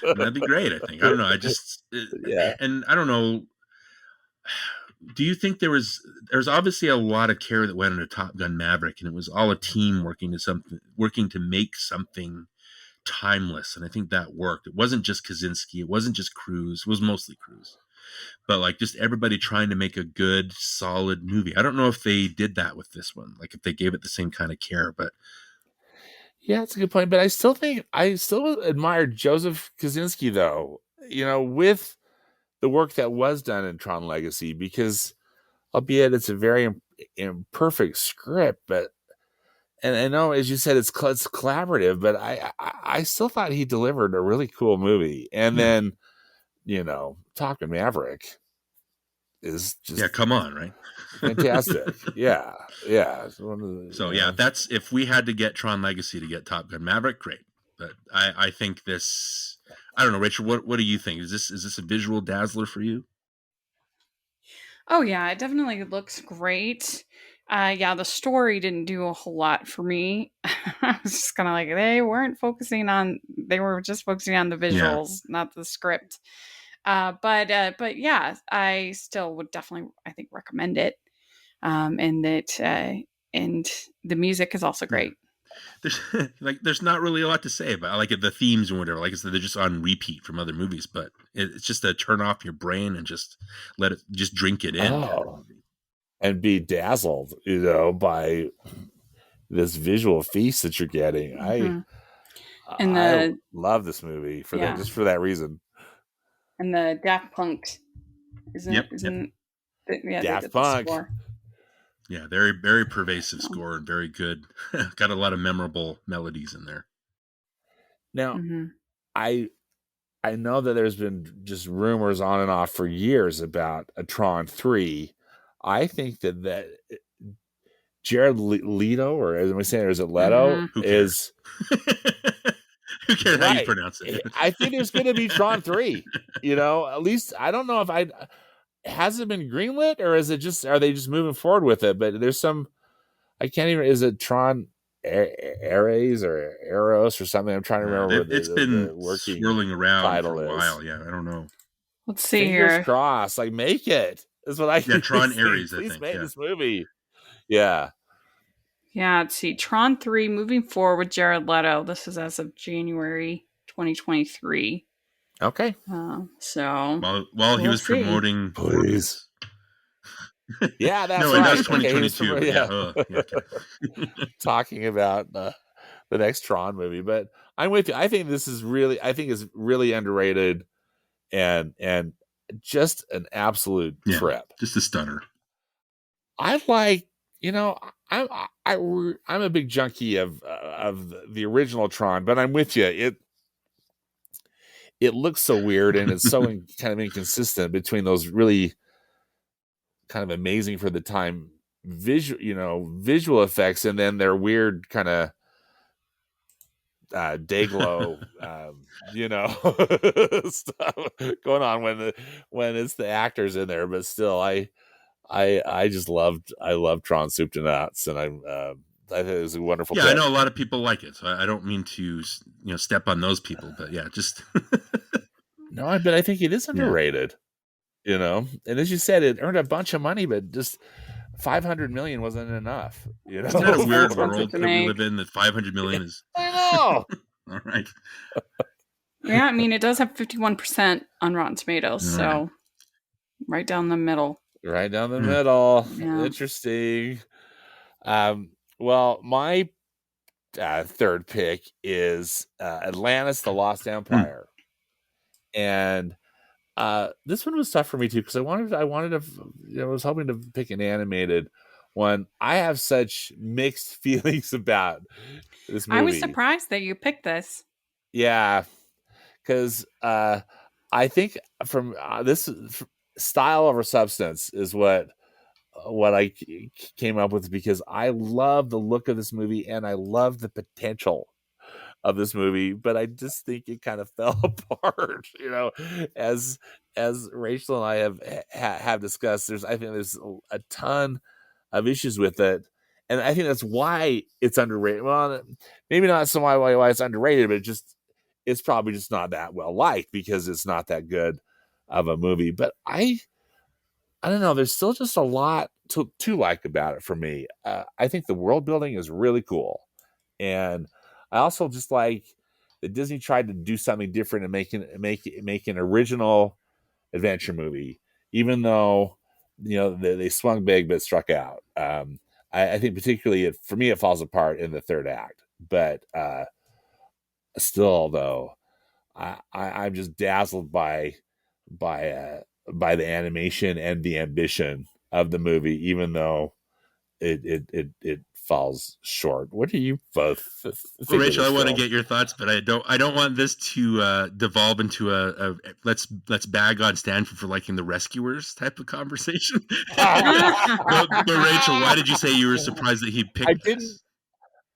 That'd be great. I think. I don't know. And I don't know. Do you think there's obviously a lot of care that went into Top Gun Maverick, and it was all a team working to make something timeless, and I think that worked. It wasn't just Kosinski, it wasn't just Cruise, it was mostly Cruise, but just everybody trying to make a good, solid movie. I don't know if they did that with this one, if they gave it the same kind of care, but yeah, it's a good point. But I still admire Joseph Kosinski, though, with the work that was done in Tron Legacy, because albeit it's a very imperfect script, but and I know, as you said, it's collaborative, but I still thought he delivered a really cool movie. And then, Top Gun Maverick is just come on, right? Fantastic. Yeah. So that's, if we had to get Tron Legacy to get Top Gun Maverick, great. But I think this, I don't know, Rachel, what do you think? Is this a visual dazzler for you? Oh yeah, it definitely looks great. The story didn't do a whole lot for me. I was just kind of they were just focusing on the visuals, not the script. But yeah, I still would definitely, I think, recommend it. And the music is also great. There's not really a lot to say about the themes or whatever. They're just on repeat from other movies, but it's just to turn off your brain and just let it, just drink it in. And be dazzled, by this visual feast that you're getting. Mm-hmm. I love this movie for that, just for that reason. And the Daft Punk, Daft Punk. Yeah, very, very pervasive score and very good. Got a lot of memorable melodies in there. Now, I I know that there's been just rumors on and off for years about a Tron 3. I think that Jared Leto, or as am I saying, or is it Leto, Mm-hmm. Who cares? Who cares how you right. pronounce it? I think there's going to be Tron 3. At least I don't know if has it been greenlit, or is it just, are they just moving forward with it? But there's some, I can't even, is it Tron Ares or Eros or something? I'm trying to remember what It's the been working swirling around for title a is. while. Yeah, I don't know. Let's see Fingers here. crossed, like, make it. That's what I Tron think. Ares, I Please think. make Yeah. this movie. Yeah. Yeah, let's see. Tron 3 moving forward with Jared Leto. This is as of January 2023. Okay. So while he we'll was see. promoting Please. Morbius. Yeah, that's no, right. and that's Okay, 2022. But yeah. Okay. Talking about the next Tron movie, but I'm with you. I think this is really, is really underrated, and just an absolute trip. Just a stunner. I like, I'm a big junkie of the original Tron, but I'm with you. It looks so weird, and it's so kind of inconsistent between those really kind of amazing for the time visual effects, and then their weird kind of Dayglow, stuff going on when it's the actors in there. But still, I just loved Tron Soup to Nuts, and I think it was a wonderful. Yeah, pick. I know a lot of people like it, so I don't mean to step on those people, but yeah, just no, but I think it is underrated. And as you said, it earned a bunch of money, but just 500 million wasn't enough. Isn't that a weird world that we live in, that 500 million is? I know. All right. Yeah, I mean, it does have 51% on Rotten Tomatoes, so right down the middle. Right down the middle. Yeah. Interesting. Well, my third pick is Atlantis: The Lost Empire, and this one was tough for me too, because I wanted to, I was hoping to pick an animated one. I have such mixed feelings about this movie. I was surprised that you picked this. Yeah, because I think from this style over substance is what I came up with, because I love the look of this movie and I love the potential of this movie, but I just think it kind of fell apart, as Rachel and I have discussed. I think there's a ton of issues with it, and I think that's why it's underrated. Well, maybe not so why it's underrated, but it's probably just not that well liked because it's not that good of a movie. But I don't know. There's still just a lot to like about it for me. I think the world building is really cool, and I also just like that Disney tried to do something different and make an original adventure movie, even though they swung big but struck out. I think particularly for me it falls apart in the third act, but still though I'm just dazzled by the animation and the ambition of the movie, even though it falls short. What do you both think? Well, Rachel, I want to get your thoughts, but I don't want this to devolve into a let's bag on Stanford for liking The Rescuers type of conversation. but Rachel, why did you say you were surprised that he picked? I didn't,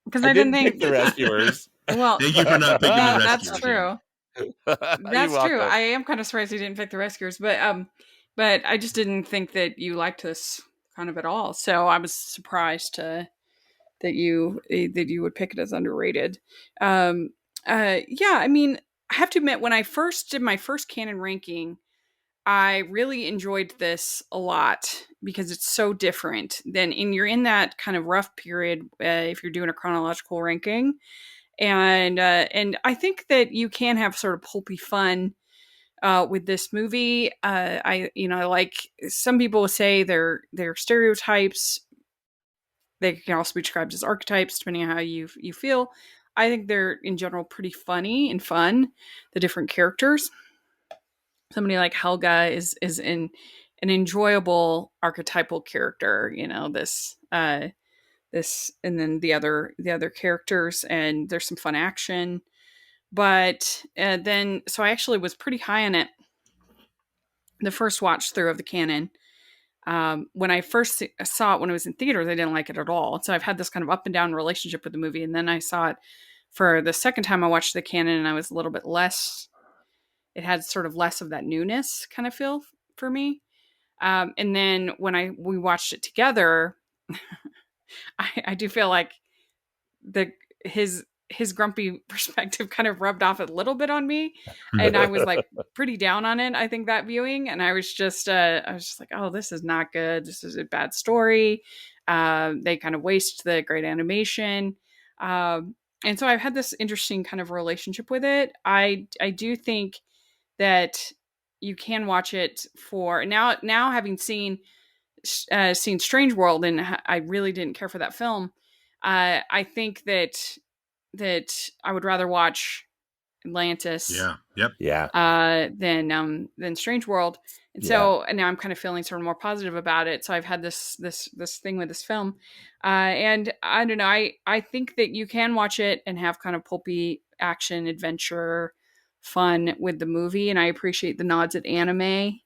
because I didn't think pick The Rescuers. Well, thank you for not picking The Rescuers. That's true. That's true. I am kind of surprised you didn't pick The Rescuers, but I just didn't think that you liked this kind of at all. So I was surprised that you would pick it as underrated. Yeah, I mean, I have to admit, when I first did my first canon ranking, I really enjoyed this a lot because it's so different. You're in that kind of rough period if you're doing a chronological ranking. And I think that you can have sort of pulpy fun with this movie. Like some people will say they're stereotypes. They can also be described as archetypes, depending on how you feel. I think they're in general pretty funny and fun. The different characters. Somebody like Helga is an enjoyable archetypal character. This and then the other characters, and there's some fun action. But then, so I actually was pretty high on it the first watch through of the canon. When I first saw it when it was in theaters, I didn't like it at all. So I've had this kind of up and down relationship with the movie. And then I saw it for the second time I watched the canon, and I was a little bit less, it had sort of less of that newness kind of feel for me. And then when we watched it together, I do feel like his grumpy perspective kind of rubbed off a little bit on me, and I was like pretty down on it, I think, that viewing. And I was just like, oh, this is not good, this is a bad story. They kind of waste the great animation. And so I've had this interesting kind of relationship with it. I do think that you can watch it for now having seen Strange World, and I really didn't care for that film. I think that I would rather watch Atlantis, than Strange World. And so, and now I'm kind of feeling sort of more positive about it. So I've had this thing with this film, and I don't know. I think that you can watch it and have kind of pulpy action adventure fun with the movie, and I appreciate the nods at anime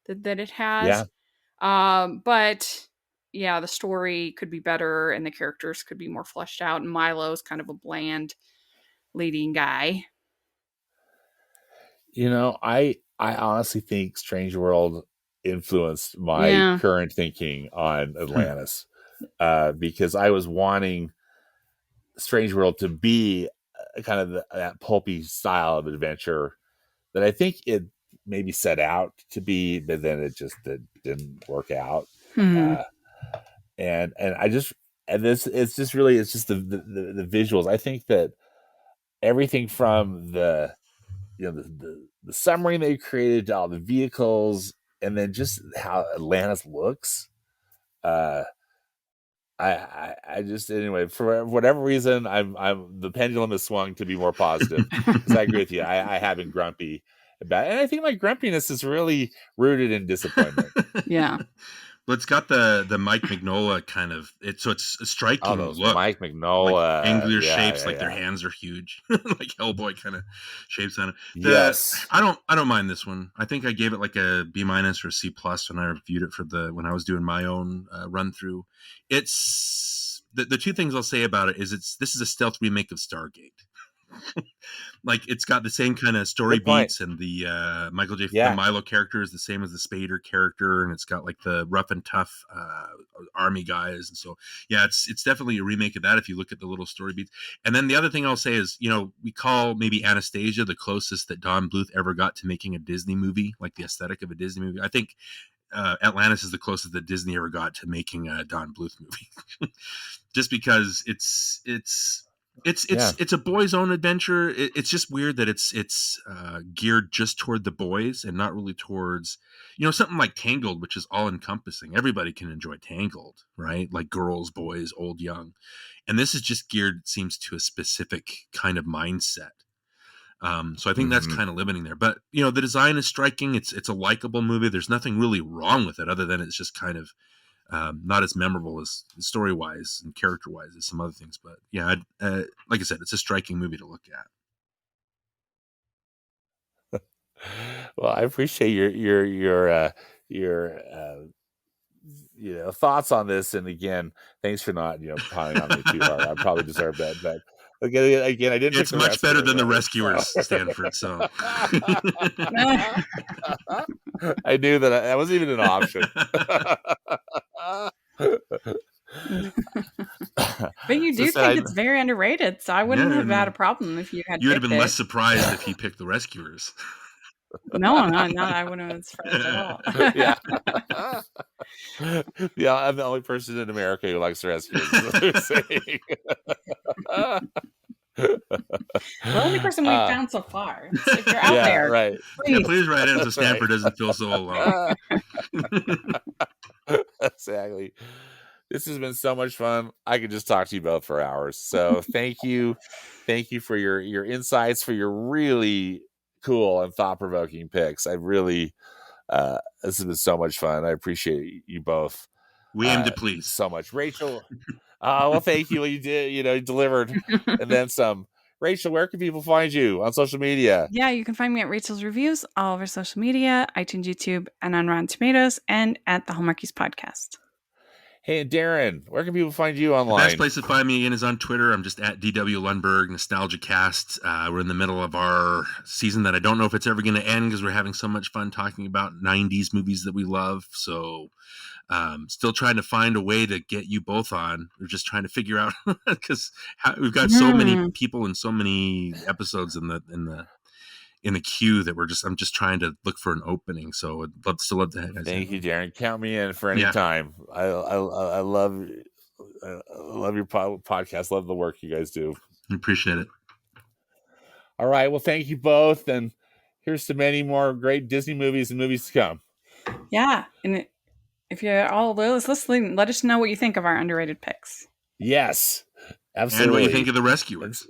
that it has. But yeah, the story could be better and the characters could be more fleshed out. And Milo's kind of a bland leading guy. I honestly think Strange World influenced my current thinking on Atlantis, because I was wanting Strange World to be kind of that pulpy style of adventure that I think it maybe set out to be, but then it didn't work out. And I just, and this, it's just the visuals. I think that everything from the submarine they created to all the vehicles, and then just how Atlantis looks. I just, anyway, for whatever reason, the pendulum has swung to be more positive, because I agree with you. I have been grumpy about it, and I think my grumpiness is really rooted in disappointment. Yeah. But it's got the Mike Mignola kind of, it's a striking look. Mike Mignola, like angular shapes, like their hands are huge, like Hellboy kind of shapes on it. Yes, I don't mind this one. I think I gave it like a B- or a C+ when I reviewed it when I was doing my own run through. It's the two things I'll say about it is this is a stealth remake of Stargate. Like, it's got the same kind of story beats, and the the Milo character is the same as the Spader character, and it's got like the rough and tough army guys, and so it's definitely a remake of that if you look at the little story beats. And then the other thing I'll say is, we call maybe Anastasia the closest that Don Bluth ever got to making a Disney movie, like the aesthetic of a Disney movie. I think Atlantis is the closest that Disney ever got to making a Don Bluth movie, just because it's a boys' own adventure. It's just weird that it's geared just toward the boys and not really towards, something like Tangled, which is all encompassing. Everybody can enjoy Tangled, right? Like girls, boys, old, young. And this is just geared, it seems, to a specific kind of mindset. So I think that's kind of limiting there. But, the design is striking. It's a likable movie. There's nothing really wrong with it other than it's just kind of not as memorable as story-wise and character-wise as some other things. But yeah, like I said, it's a striking movie to look at. Well, I appreciate your thoughts on this, and again, thanks for not piling on me too hard. I probably deserve that, but again, I didn't. It's much better than the Rescuers, Stanford. So I knew that wasn't even an option. But you do think it's very underrated, so I wouldn't have had a problem if you had. You would have been less surprised if he picked the Rescuers. No, I wouldn't have been surprised at all. Yeah, I'm the only person in America who likes the Rescuers. The only person we've found so far. So if you're out there, right? Please write in so Stanford doesn't feel so alone. Exactly. This has been so much fun. I could just talk to you both for hours. So thank you for your insights, for your really cool and thought-provoking picks. I really, this has been so much fun. I appreciate you both. We aim to please so much, Rachel. Well, thank you. You did, you delivered, and then some. Rachel, where can people find you on social media? Yeah, you can find me at Rachel's Reviews, all over social media, iTunes, YouTube, and on Rotten Tomatoes, and at the Hallmarkies Podcast. Hey, Darin, where can people find you online? The best place to find me again is on Twitter. I'm just at DW Lundberg, NostalgiaCast. We're in the middle of our season that I don't know if it's ever going to end because we're having so much fun talking about 90s movies that we love. So still trying to find a way to get you both on. We're just trying to figure out because we've got so many people and so many episodes in the queue that I'm just trying to look for an opening. So I'd love to have guys. Thank you, Darin. Count me in for any time. I love your podcast. Love the work you guys do. Appreciate it. All right. Well, thank you both. And here's to many more great Disney movies and movies to come. Yeah. And if you're all listening, let us know what you think of our underrated picks. Yes, absolutely. And what you think of the Rescuers.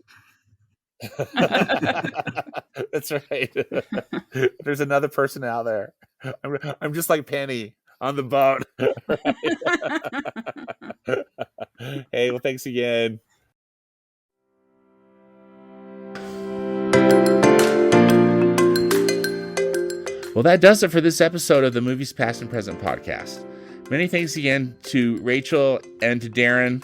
That's right. There's another person out there. I'm just like Penny on the boat. Hey, well, thanks again. Well, that does it for this episode of the Movies Past and Present podcast. Many thanks again to Rachel and to Darin.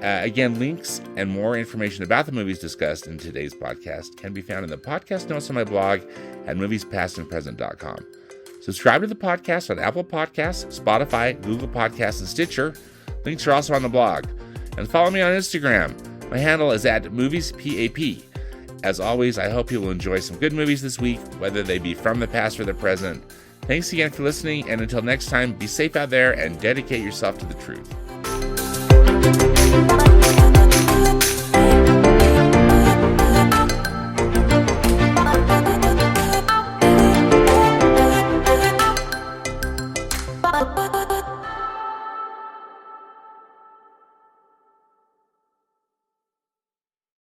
Again, links and more information about the movies discussed in today's podcast can be found in the podcast notes on my blog at moviespastandpresent.com. Subscribe to the podcast on Apple Podcasts, Spotify, Google Podcasts, and Stitcher. Links are also on the blog. And follow me on Instagram. My handle is at moviespap. As always, I hope you will enjoy some good movies this week, whether they be from the past or the present. Thanks again for listening, and until next time, be safe out there and dedicate yourself to the truth.